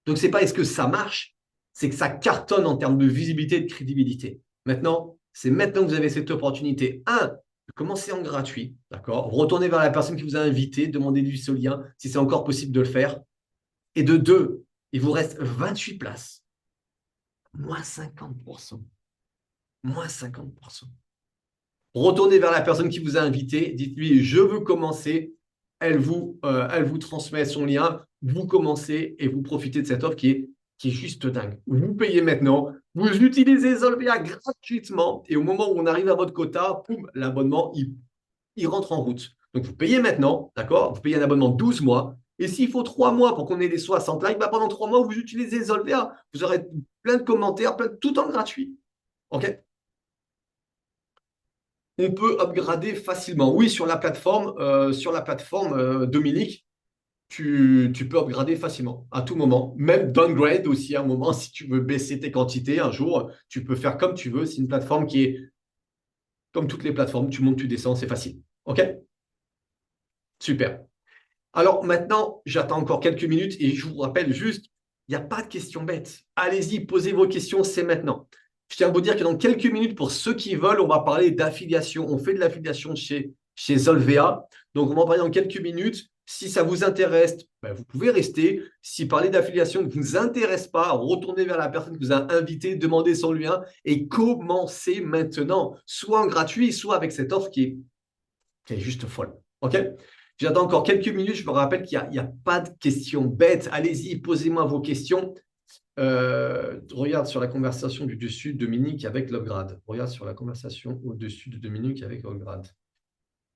Donc, ce n'est pas est-ce que ça marche, c'est que ça cartonne en termes de visibilité et de crédibilité. Maintenant, c'est maintenant que vous avez cette opportunité. De commencer en gratuit, d'accord? Retournez vers la personne qui vous a invité, demandez-lui ce lien, si c'est encore possible de le faire. Et de deux, il vous reste 28 places. Moins 50%. Moins 50%. Retournez vers la personne qui vous a invité. Dites-lui, je veux commencer. elle vous transmet son lien, vous commencez et vous profitez de cette offre qui est juste dingue. Vous payez maintenant, vous utilisez Zolvea gratuitement et au moment où on arrive à votre quota, poum, l'abonnement, il rentre en route. Donc, vous payez maintenant, d'accord? Vous payez un abonnement de 12 mois. Et s'il faut 3 mois pour qu'on ait les 60 likes, bah pendant 3 mois, vous utilisez Zolvea. Vous aurez plein de commentaires, tout en gratuit. OK? On peut upgrader facilement. Oui, sur la plateforme Dominique, tu peux upgrader facilement, à tout moment. Même downgrade aussi à un moment, si tu veux baisser tes quantités un jour, tu peux faire comme tu veux. C'est une plateforme qui est comme toutes les plateformes, tu montes, tu descends, c'est facile. OK? Super. Alors maintenant, j'attends encore quelques minutes et je vous rappelle juste, il n'y a pas de questions bêtes. Allez-y, posez vos questions, c'est maintenant. Je tiens à vous dire que dans quelques minutes, pour ceux qui veulent, on va parler d'affiliation. On fait de l'affiliation chez Zolvea. Donc, on va en parler dans quelques minutes. Si ça vous intéresse, ben, vous pouvez rester. Si parler d'affiliation ne vous intéresse pas, retournez vers la personne qui vous a invité, demandez son lien et commencez maintenant, soit en gratuit, soit avec cette offre qui est juste folle. OK? J'attends encore quelques minutes. Je me rappelle qu'il n'y a pas de questions bêtes. Allez-y, posez-moi vos questions. Regarde sur la conversation du dessus, Dominique avec l'upgrade. Regarde sur la conversation au-dessus de Dominique avec l'upgrade.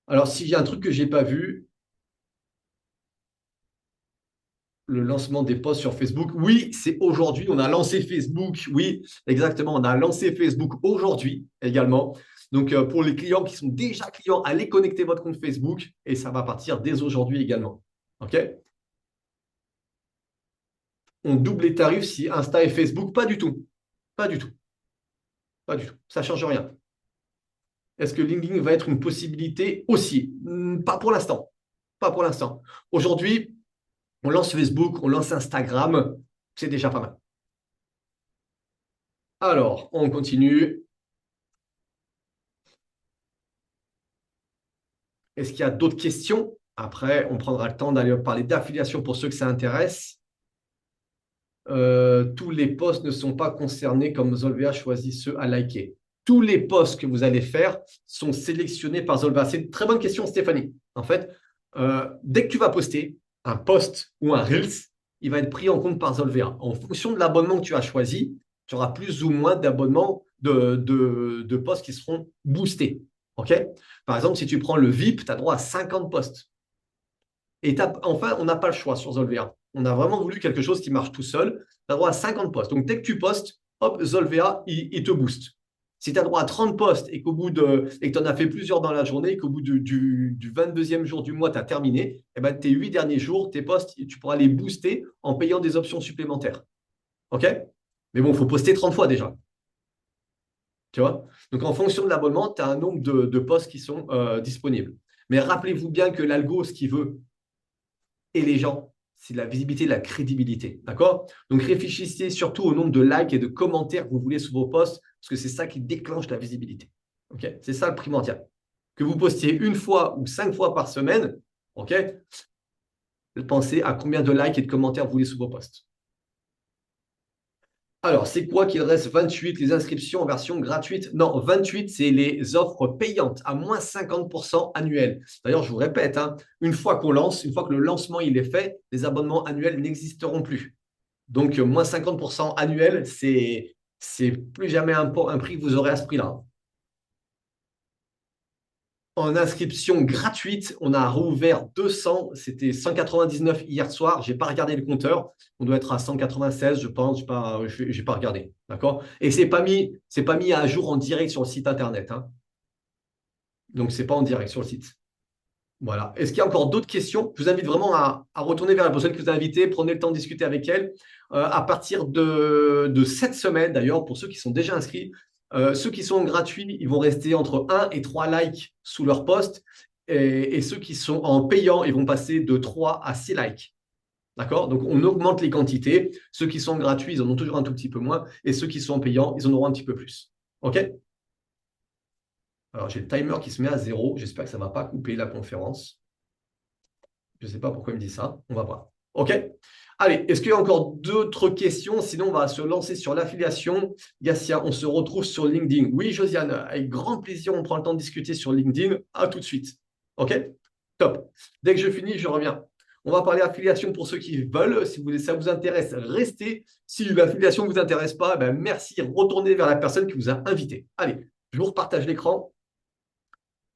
Alors, s'il y a un truc que je n'ai pas vu, le lancement des posts sur Facebook. Oui, c'est aujourd'hui. On a lancé Facebook. Oui, exactement. On a lancé Facebook aujourd'hui également. Donc, pour les clients qui sont déjà clients, allez connecter votre compte Facebook et ça va partir dès aujourd'hui également. OK? On double les tarifs si Insta et Facebook? Pas du tout. Pas du tout. Pas du tout. Ça ne change rien. Est-ce que LinkedIn va être une possibilité aussi? Pas pour l'instant. Pas pour l'instant. Aujourd'hui, on lance Facebook, on lance Instagram. C'est déjà pas mal. Alors, on continue. Est-ce qu'il y a d'autres questions? Après, on prendra le temps d'aller parler d'affiliation pour ceux que ça intéresse. Tous les posts ne sont pas concernés comme Zolvea choisit ceux à liker. Tous les posts que vous allez faire sont sélectionnés par Zolvea. C'est une très bonne question, Stéphanie. En fait, dès que tu vas poster un post ou un Reels, il va être pris en compte par Zolvea. En fonction de l'abonnement que tu as choisi, tu auras plus ou moins d'abonnements de posts qui seront boostés. OK? Par exemple, si tu prends le VIP, tu as droit à 50 posts. Et enfin, on n'a pas le choix sur Zolvea. On a vraiment voulu quelque chose qui marche tout seul. Tu as droit à 50 posts. Donc, dès que tu postes, hop, Zolvea, il te booste. Si tu as droit à 30 posts et que tu en as fait plusieurs dans la journée, qu'au bout du 22e jour du mois, tu as terminé, eh ben, tes 8 derniers jours, tes posts, tu pourras les booster en payant des options supplémentaires. OK? Mais bon, il faut poster 30 fois déjà. Tu vois? Donc, en fonction de l'abonnement, tu as un nombre de posts qui sont disponibles. Mais rappelez-vous bien que l'algo, ce qu'il veut, et les gens, c'est la visibilité, la crédibilité. D'accord? Donc, réfléchissez surtout au nombre de likes et de commentaires que vous voulez sur vos posts, parce que c'est ça qui déclenche la visibilité. OK? C'est ça le primordial. Que vous postiez une fois ou 5 fois par semaine, OK? Pensez à combien de likes et de commentaires vous voulez sur vos posts. Alors, c'est quoi qu'il reste 28, les inscriptions en version gratuite? Non, 28, c'est les offres payantes à moins 50% annuels. D'ailleurs, je vous répète, hein, une fois qu'on lance, une fois que le lancement il est fait, les abonnements annuels n'existeront plus. Donc, moins 50% annuel, c'est plus jamais un prix que vous aurez à ce prix-là. En inscription gratuite, on a rouvert 200, c'était 199 hier soir. Je n'ai pas regardé le compteur. On doit être à 196, je pense. Je n'ai pas regardé. D'accord? Et c'est pas mis à jour en direct sur le site internet. Hein. Donc, ce n'est pas en direct sur le site. Voilà. Est-ce qu'il y a encore d'autres questions? Je vous invite vraiment à retourner vers la personne que vous avez invitée. Prenez le temps de discuter avec elle. À partir de cette semaine, d'ailleurs, pour ceux qui sont déjà inscrits, ceux qui sont gratuits, ils vont rester entre 1 et 3 likes sous leur post. Et ceux qui sont en payant, ils vont passer de 3 à 6 likes. D'accord? Donc, on augmente les quantités. Ceux qui sont gratuits, ils en ont toujours un tout petit peu moins. Et ceux qui sont payants, ils en auront un petit peu plus. OK? Alors, j'ai le timer qui se met à 0. J'espère que ça ne va pas couper la conférence. Je ne sais pas pourquoi il me dit ça. On va voir. OK? Allez, est-ce qu'il y a encore d'autres questions? Sinon, on va se lancer sur l'affiliation. Gassia, on se retrouve sur LinkedIn. Oui, Josiane, avec grand plaisir, on prend le temps de discuter sur LinkedIn. À tout de suite. OK? Top. Dès que je finis, je reviens. On va parler affiliation pour ceux qui veulent. Si ça vous intéresse, restez. Si l'affiliation ne vous intéresse pas, ben merci. Retournez vers la personne qui vous a invité. Allez, je vous repartage l'écran.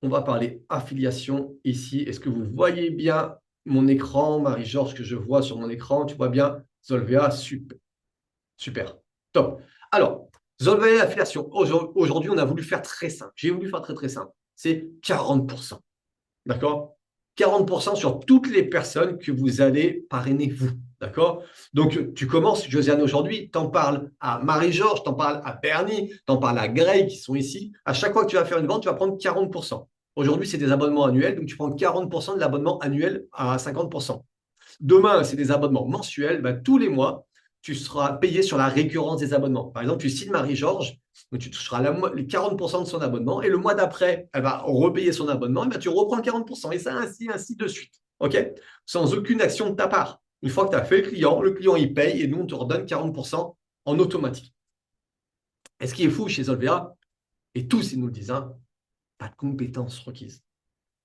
On va parler affiliation ici. Est-ce que vous voyez bien mon écran, Marie-Georges, que je vois sur mon écran? Tu vois bien Zolvea? Super. Super. Top. Alors, Zolvea affiliation. Aujourd'hui, on a voulu faire très simple. J'ai voulu faire très, très simple. C'est 40%. D'accord? 40% sur toutes les personnes que vous allez parrainer vous. D'accord? Donc, tu commences, Josiane, aujourd'hui, t'en parles à Marie-Georges, t'en parles à Bernie, t'en parles à Grey qui sont ici. À chaque fois que tu vas faire une vente, tu vas prendre 40%. Aujourd'hui, c'est des abonnements annuels, donc tu prends 40% de l'abonnement annuel à 50%. Demain, c'est des abonnements mensuels. Ben, tous les mois, tu seras payé sur la récurrence des abonnements. Par exemple, tu signes Marie-Georges, donc tu toucheras les 40% de son abonnement, et le mois d'après, elle va repayer son abonnement, et ben, tu reprends 40%, et ça, ainsi de suite. OK? Sans aucune action de ta part. Une fois que tu as fait le client, il paye, et nous, on te redonne 40% en automatique. Et ce qui est fou chez Solvea, et tous, ils nous le disent, hein, pas de compétences requises.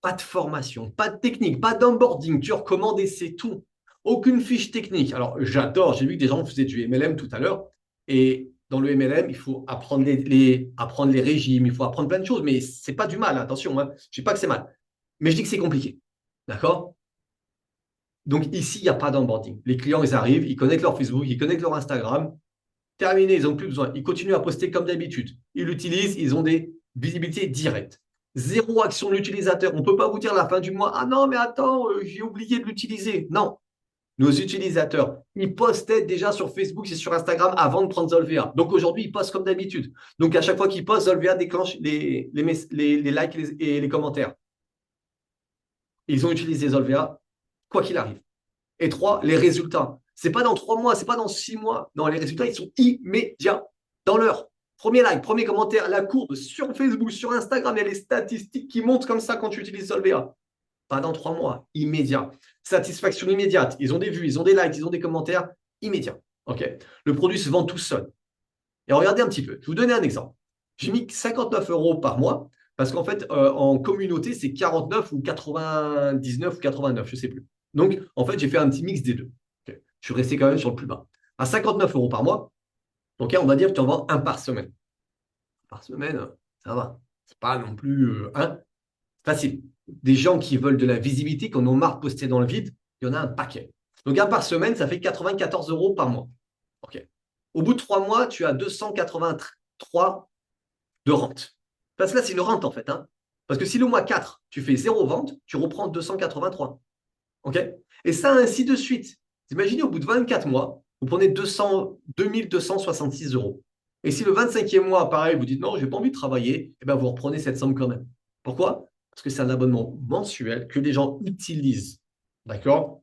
Pas de formation, pas de technique, pas d'onboarding. Tu recommandes et c'est tout. Aucune fiche technique. Alors, j'adore. J'ai vu que des gens faisaient du MLM tout à l'heure. Et dans le MLM, il faut apprendre apprendre les régimes, il faut apprendre plein de choses. Mais ce n'est pas du mal, attention. Hein. Je ne dis pas que c'est mal. Mais je dis que c'est compliqué. D'accord? Donc, ici, il n'y a pas d'onboarding. Les clients, ils arrivent, ils connectent leur Facebook, ils connectent leur Instagram. Terminé, ils n'ont plus besoin. Ils continuent à poster comme d'habitude. Ils l'utilisent, ils ont des visibilités directes. Zéro action de l'utilisateur. On ne peut pas vous dire à la fin du mois, ah non, mais attends, j'ai oublié de l'utiliser. Non. Nos utilisateurs, ils postaient déjà sur Facebook et sur Instagram avant de prendre Zolvea. Donc aujourd'hui, ils postent comme d'habitude. Donc à chaque fois qu'ils postent, Zolvea déclenche les likes et les commentaires. Ils ont utilisé Zolvea, quoi qu'il arrive. Et trois, les résultats. C'est pas dans 3 mois, c'est pas dans 6 mois. Non, les résultats, ils sont immédiats, dans l'heure. Premier like, premier commentaire, la courbe sur Facebook, sur Instagram, il y a les statistiques qui montent comme ça quand tu utilises Solvea. Pas dans 3 mois, immédiat. Satisfaction immédiate. Ils ont des vues, ils ont des likes, ils ont des commentaires immédiats. OK. Le produit se vend tout seul. Et regardez un petit peu. Je vais vous donner un exemple. J'ai mis 59 euros par mois parce qu'en fait, en communauté, c'est 49 ou 99 ou 89, je ne sais plus. Donc, en fait, j'ai fait un petit mix des deux. Okay. Je suis resté quand même sur le plus bas. À 59 euros par mois, okay, on va dire que tu en vends un par semaine. Par semaine, ça va. C'est pas non plus facile. Des gens qui veulent de la visibilité, qui en ont marre de poster dans le vide, il y en a un paquet. Donc, un par semaine, ça fait 94 euros par mois. OK. Au bout de 3 mois, tu as 283 de rente. Parce que là, c'est une rente en fait. Hein. Parce que si le mois 4, tu fais 0 vente, tu reprends 283. OK? Et ça, ainsi de suite. Imaginez, au bout de 24 mois, vous prenez 2266 euros. Et si le 25e mois, pareil, vous dites non, je n'ai pas envie de travailler, eh bien, vous reprenez cette somme quand même. Pourquoi? Parce que c'est un abonnement mensuel que les gens utilisent. D'accord?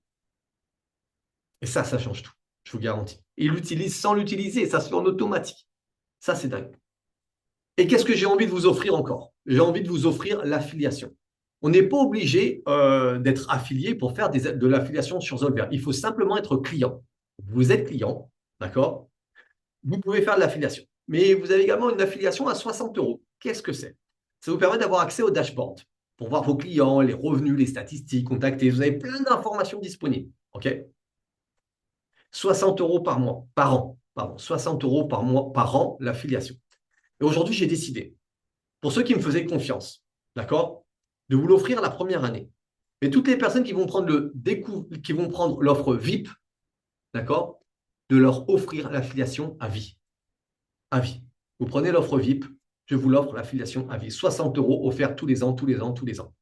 Et ça change tout. Je vous garantis. Ils l'utilisent sans l'utiliser. Ça se fait en automatique. Ça, c'est dingue. Et qu'est-ce que j'ai envie de vous offrir encore? J'ai envie de vous offrir l'affiliation. On n'est pas obligé d'être affilié pour faire de l'affiliation sur Zolvea. Il faut simplement être client. Vous êtes client, d'accord? Vous pouvez faire de l'affiliation. Mais vous avez également une affiliation à 60 euros. Qu'est-ce que c'est? Ça vous permet d'avoir accès au dashboard pour voir vos clients, les revenus, les statistiques, contacter. Vous avez plein d'informations disponibles. OK? 60 euros par mois, par an. Pardon, 60 euros par mois, par an, l'affiliation. Et aujourd'hui, j'ai décidé, pour ceux qui me faisaient confiance, d'accord, de vous l'offrir la première année. Mais toutes les personnes qui vont prendre l'offre VIP, d'accord, de leur offrir l'affiliation à vie. À vie. Vous prenez l'offre VIP, je vous l'offre l'affiliation à vie. 60 euros offerts tous les ans, tous les ans, tous les ans.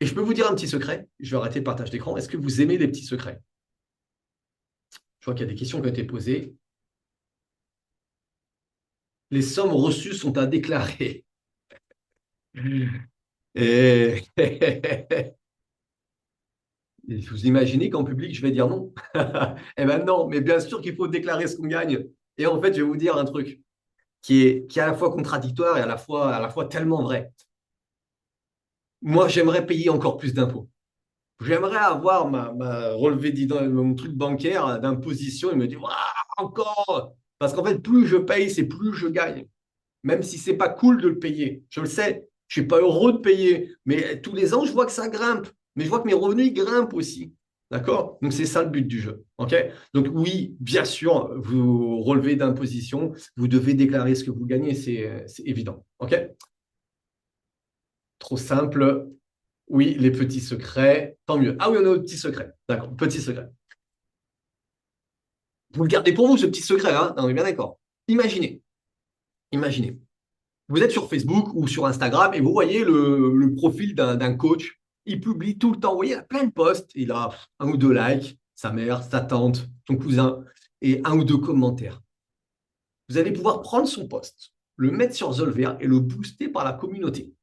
Et je peux vous dire un petit secret, je vais arrêter le partage d'écran. Est-ce que vous aimez les petits secrets? Je vois qu'il y a des questions qui ont été posées. Les sommes reçues sont à déclarer. Et vous imaginez qu'en public, je vais dire non? Eh bien non, mais bien sûr qu'il faut déclarer ce qu'on gagne. Et en fait, je vais vous dire un truc qui est à la fois contradictoire et à la fois tellement vrai. Moi, j'aimerais payer encore plus d'impôts. J'aimerais avoir ma relevé mon truc bancaire d'imposition et me dire, waouh, encore! Parce qu'en fait, plus je paye, c'est plus je gagne. Même si c'est pas cool de le payer. Je le sais. Je ne suis pas heureux de payer, mais tous les ans, je vois que ça grimpe. Mais je vois que mes revenus ils grimpent aussi. D'accord? Donc, c'est ça le but du jeu. OK? Donc, oui, bien sûr, vous relevez d'imposition, vous devez déclarer ce que vous gagnez, c'est évident. OK? Trop simple. Oui, les petits secrets, tant mieux. Ah oui, on a le petit secret. D'accord, petit secret. Vous le gardez pour vous, ce petit secret, hein? On est bien d'accord. Imaginez, imaginez. Vous êtes sur Facebook ou sur Instagram et vous voyez le profil d'un coach. Il publie tout le temps. Vous voyez, il a plein de posts. Il a un ou deux likes, sa mère, sa tante, son cousin, et un ou deux commentaires. Vous allez pouvoir prendre son post, le mettre sur Zolver et le booster par la communauté.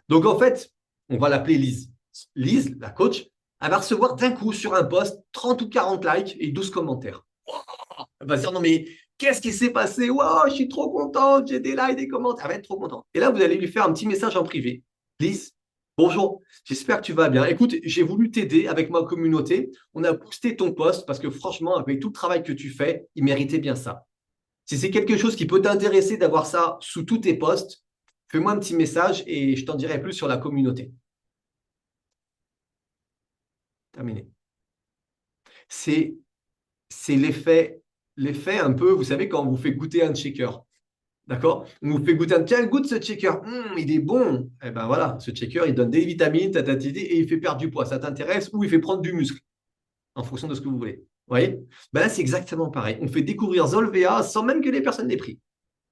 Donc, en fait, on va l'appeler Lise. Lise, la coach, elle va recevoir d'un coup sur un post 30 ou 40 likes et 12 commentaires. Elle va se dire, non mais qu'est-ce qui s'est passé? Wow, je suis trop contente, j'ai des likes, des commentaires. Elle va être trop contente. Et là, vous allez lui faire un petit message en privé. Lise, bonjour, j'espère que tu vas bien. Écoute, j'ai voulu t'aider avec ma communauté. On a boosté ton post parce que franchement, avec tout le travail que tu fais, il méritait bien ça. Si c'est quelque chose qui peut t'intéresser d'avoir ça sous tous tes posts, fais-moi un petit message et je t'en dirai plus sur la communauté. Terminé. C'est c'est l'effet un peu, vous savez, quand on vous fait goûter un shaker. D'accord? On vous fait goûter un tiens, goûte ce shaker. Il est bon. Eh ben voilà, ce shaker, il donne des vitamines, tatatiti, et il fait perdre du poids. Ça t'intéresse ou il fait prendre du muscle en fonction de ce que vous voulez. Vous voyez? Ben là, c'est exactement pareil. On fait découvrir Zolvea sans même que les personnes l'aient pris.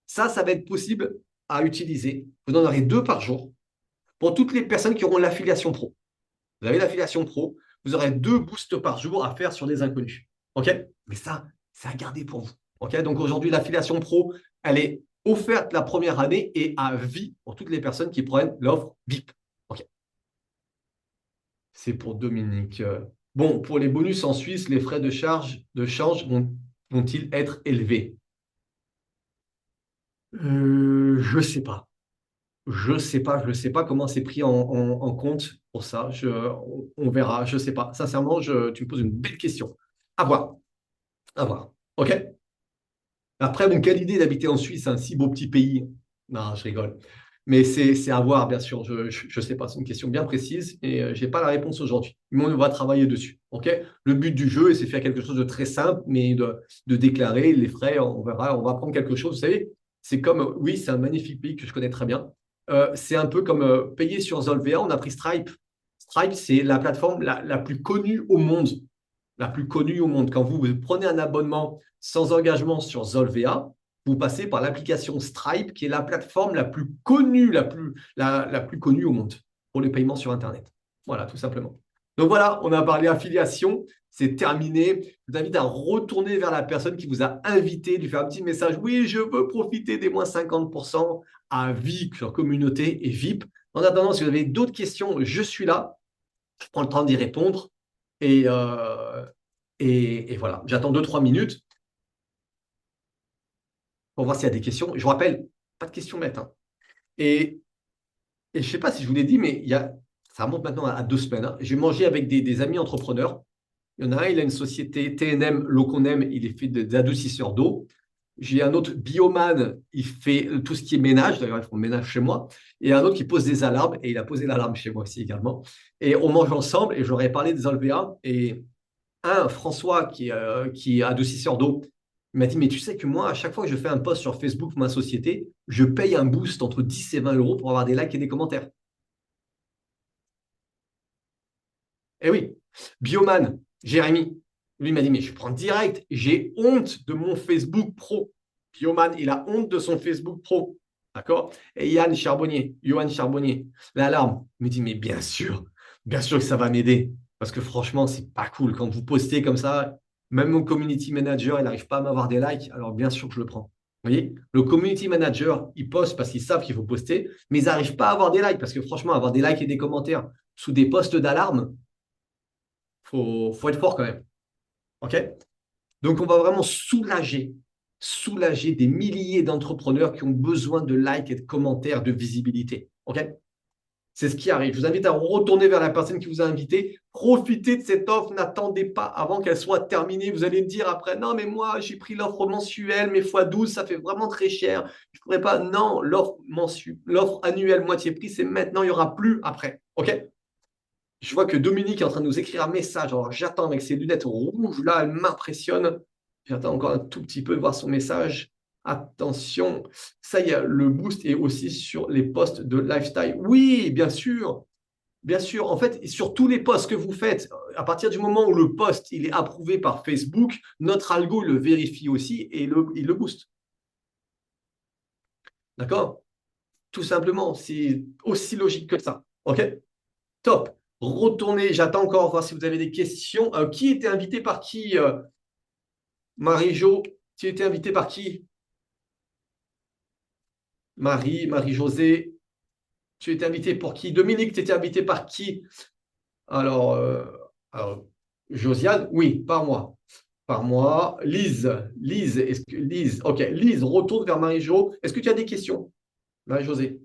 Ça va être possible à utiliser. Vous en aurez 2 par jour pour toutes les personnes qui auront l'affiliation pro. Vous avez l'affiliation pro, vous aurez 2 boosts par jour à faire sur des inconnus. OK? Mais ça, c'est à garder pour vous. OK? Donc aujourd'hui, l'affiliation pro, elle est offerte la première année et à vie pour toutes les personnes qui prennent l'offre VIP. OK? C'est pour Dominique. Bon, pour les bonus en Suisse, les frais de change vont-ils être élevés? Je ne sais pas. Je ne sais pas comment c'est pris en compte pour ça. On verra, je ne sais pas. Sincèrement, tu me poses une belle question. À voir, à voir. OK? Après, bon, quelle idée d'habiter en Suisse, un si beau petit pays. Non, je rigole. Mais c'est à voir, bien sûr. Je sais pas. C'est une question bien précise et je n'ai pas la réponse aujourd'hui. Mais on va travailler dessus. OK? Le but du jeu, c'est de faire quelque chose de très simple, mais de déclarer les frais. On verra. On va prendre quelque chose. Vous savez, c'est comme, oui, c'est un magnifique pays que je connais très bien. C'est un peu comme payer sur Zolvea. On a pris Stripe. Stripe, c'est la plateforme la plus connue au monde, la plus connue au monde. Quand vous prenez un abonnement sans engagement sur Zolvea, vous passez par l'application Stripe, qui est la plateforme la plus connue, la plus connue au monde pour les paiements sur Internet. Voilà, tout simplement. Donc voilà, on a parlé affiliation, c'est terminé. Je vous invite à retourner vers la personne qui vous a invité, lui faire un petit message. Oui, je veux profiter des moins 50% à vie sur communauté et VIP. En attendant, si vous avez d'autres questions, je suis là. Je prends le temps d'y répondre. Et, euh, et voilà, j'attends 2-3 minutes pour voir s'il y a des questions. Je vous rappelle, pas de questions bêtes, hein. Et, et je ne sais pas si je vous l'ai dit, mais ça remonte maintenant à 2 semaines, hein. J'ai mangé avec des amis entrepreneurs. Il y en a un, il a une société TNM, l'eau qu'on aime, il est fait des adoucisseurs d'eau. J'ai un autre, Bioman, il fait tout ce qui est ménage, d'ailleurs, ils font le ménage chez moi. Et un autre qui pose des alarmes, et il a posé l'alarme chez moi aussi également. Et on mange ensemble, et j'aurais parlé des Olvea. Et François, qui est adoucisseur d'eau, il m'a dit, mais tu sais que moi, à chaque fois que je fais un post sur Facebook pour ma société, je paye un boost entre 10 et 20 euros pour avoir des likes et des commentaires. Eh oui, Bioman, Jérémy, lui il m'a dit, mais je prends direct, j'ai honte de mon Facebook pro. Bioman, il a honte de son Facebook pro. D'accord? Et Yann Charbonnier, Johan Charbonnier, l'alarme, il me dit, mais bien sûr que ça va m'aider. Parce que franchement, c'est pas cool. Quand vous postez comme ça, même mon community manager, il n'arrive pas à m'avoir des likes, alors bien sûr que je le prends. Vous voyez? Le community manager, il poste parce qu'ils savent qu'il faut poster, mais ils n'arrivent pas à avoir des likes. Parce que franchement, avoir des likes et des commentaires sous des posts d'alarme, faut être fort quand même. OK? Donc, on va vraiment soulager des milliers d'entrepreneurs qui ont besoin de likes et de commentaires, de visibilité. OK? C'est ce qui arrive. Je vous invite à retourner vers la personne qui vous a invité. Profitez de cette offre. N'attendez pas avant qu'elle soit terminée. Vous allez me dire après, non, mais moi, j'ai pris l'offre mensuelle, mais x12, ça fait vraiment très cher. Je ne pourrais pas. Non, l'offre annuelle moitié prix, c'est maintenant. Il n'y aura plus après. OK? Je vois que Dominique est en train de nous écrire un message. Alors, j'attends avec ses lunettes rouges. Là, elle m'impressionne. J'attends encore un tout petit peu de voir son message. Attention, ça y est, le boost est aussi sur les posts de lifestyle. Oui, bien sûr. Bien sûr, en fait, sur tous les posts que vous faites, à partir du moment où le post il est approuvé par Facebook, notre algo le vérifie aussi et il le booste. D'accord? Tout simplement, c'est aussi logique que ça. OK? Top. Retournez, j'attends encore voir si vous avez des questions. Qui était invité par qui, Marie-Jo? Tu étais invité par qui? Marie-Josée. Tu étais invité pour qui? Dominique, tu étais invité par qui? Alors, alors, Josiane, oui, par moi. Par moi. Lise, ok, Lise, retourne vers Marie-Jo. Est-ce que tu as des questions, Marie-Josée?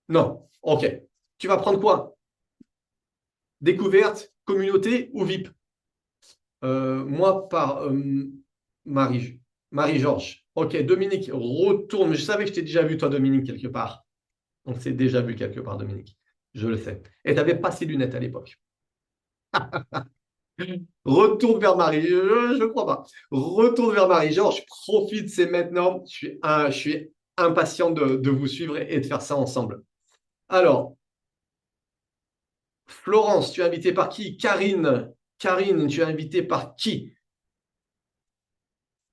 Non. Ok. Tu vas prendre quoi? Découverte, communauté ou VIP? Moi, par Marie, Marie-Georges. Ok, Dominique, retourne. Je savais que je t'ai déjà vu, toi, Dominique, quelque part. On s'est déjà vu quelque part, Dominique. Je le sais. Et tu n'avais pas ces lunettes à l'époque. Retourne vers Marie. Je ne crois pas. Retourne vers Marie-Georges. Profite, c'est maintenant. Je suis impatient de vous suivre et de faire ça ensemble. Alors, Florence, tu es invitée par qui? Karine, tu es invitée par qui?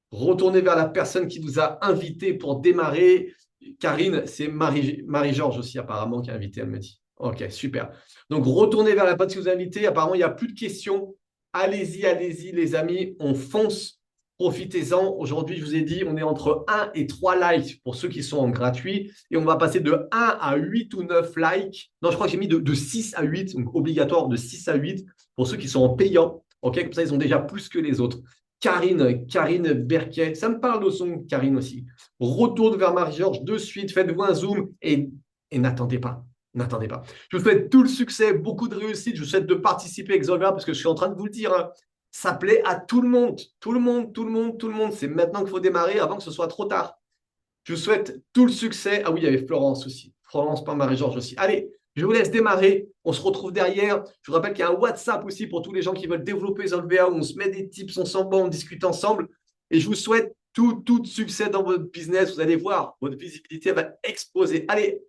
Retournez vers la personne qui vous a invité pour démarrer. Karine, c'est Marie-Georges aussi, apparemment, qui a invité, elle me dit. Ok, super. Donc, retournez vers la personne qui vous a invité. Apparemment, il n'y a plus de questions. Allez-y, les amis. On fonce. Profitez-en. Aujourd'hui, je vous ai dit, on est entre 1 et 3 likes pour ceux qui sont en gratuit. Et on va passer de 1 à 8 ou 9 likes. Non, je crois que j'ai mis de 6 à 8, donc obligatoire de 6 à 8 pour ceux qui sont en payant. Ok, comme ça, ils ont déjà plus que les autres. Karine Berquet, ça me parle de son Karine aussi. Retourne vers Marie-Georges de suite, faites-vous un zoom et n'attendez pas. N'attendez pas. Je vous souhaite tout le succès, beaucoup de réussite. Je vous souhaite de participer à Exolver parce que je suis en train de vous le dire. Hein, ça plaît à tout le monde. Tout le monde, tout le monde, tout le monde. C'est maintenant qu'il faut démarrer avant que ce soit trop tard. Je vous souhaite tout le succès. Ah oui, il y avait Florence aussi. Florence, pas Marie-Georges aussi. Allez, je vous laisse démarrer. On se retrouve derrière. Je vous rappelle qu'il y a un WhatsApp aussi pour tous les gens qui veulent développer Exolver où on se met des tips, on s'envoie, on discute ensemble. Et je vous souhaite tout succès dans votre business. Vous allez voir, votre visibilité va exploser. Allez,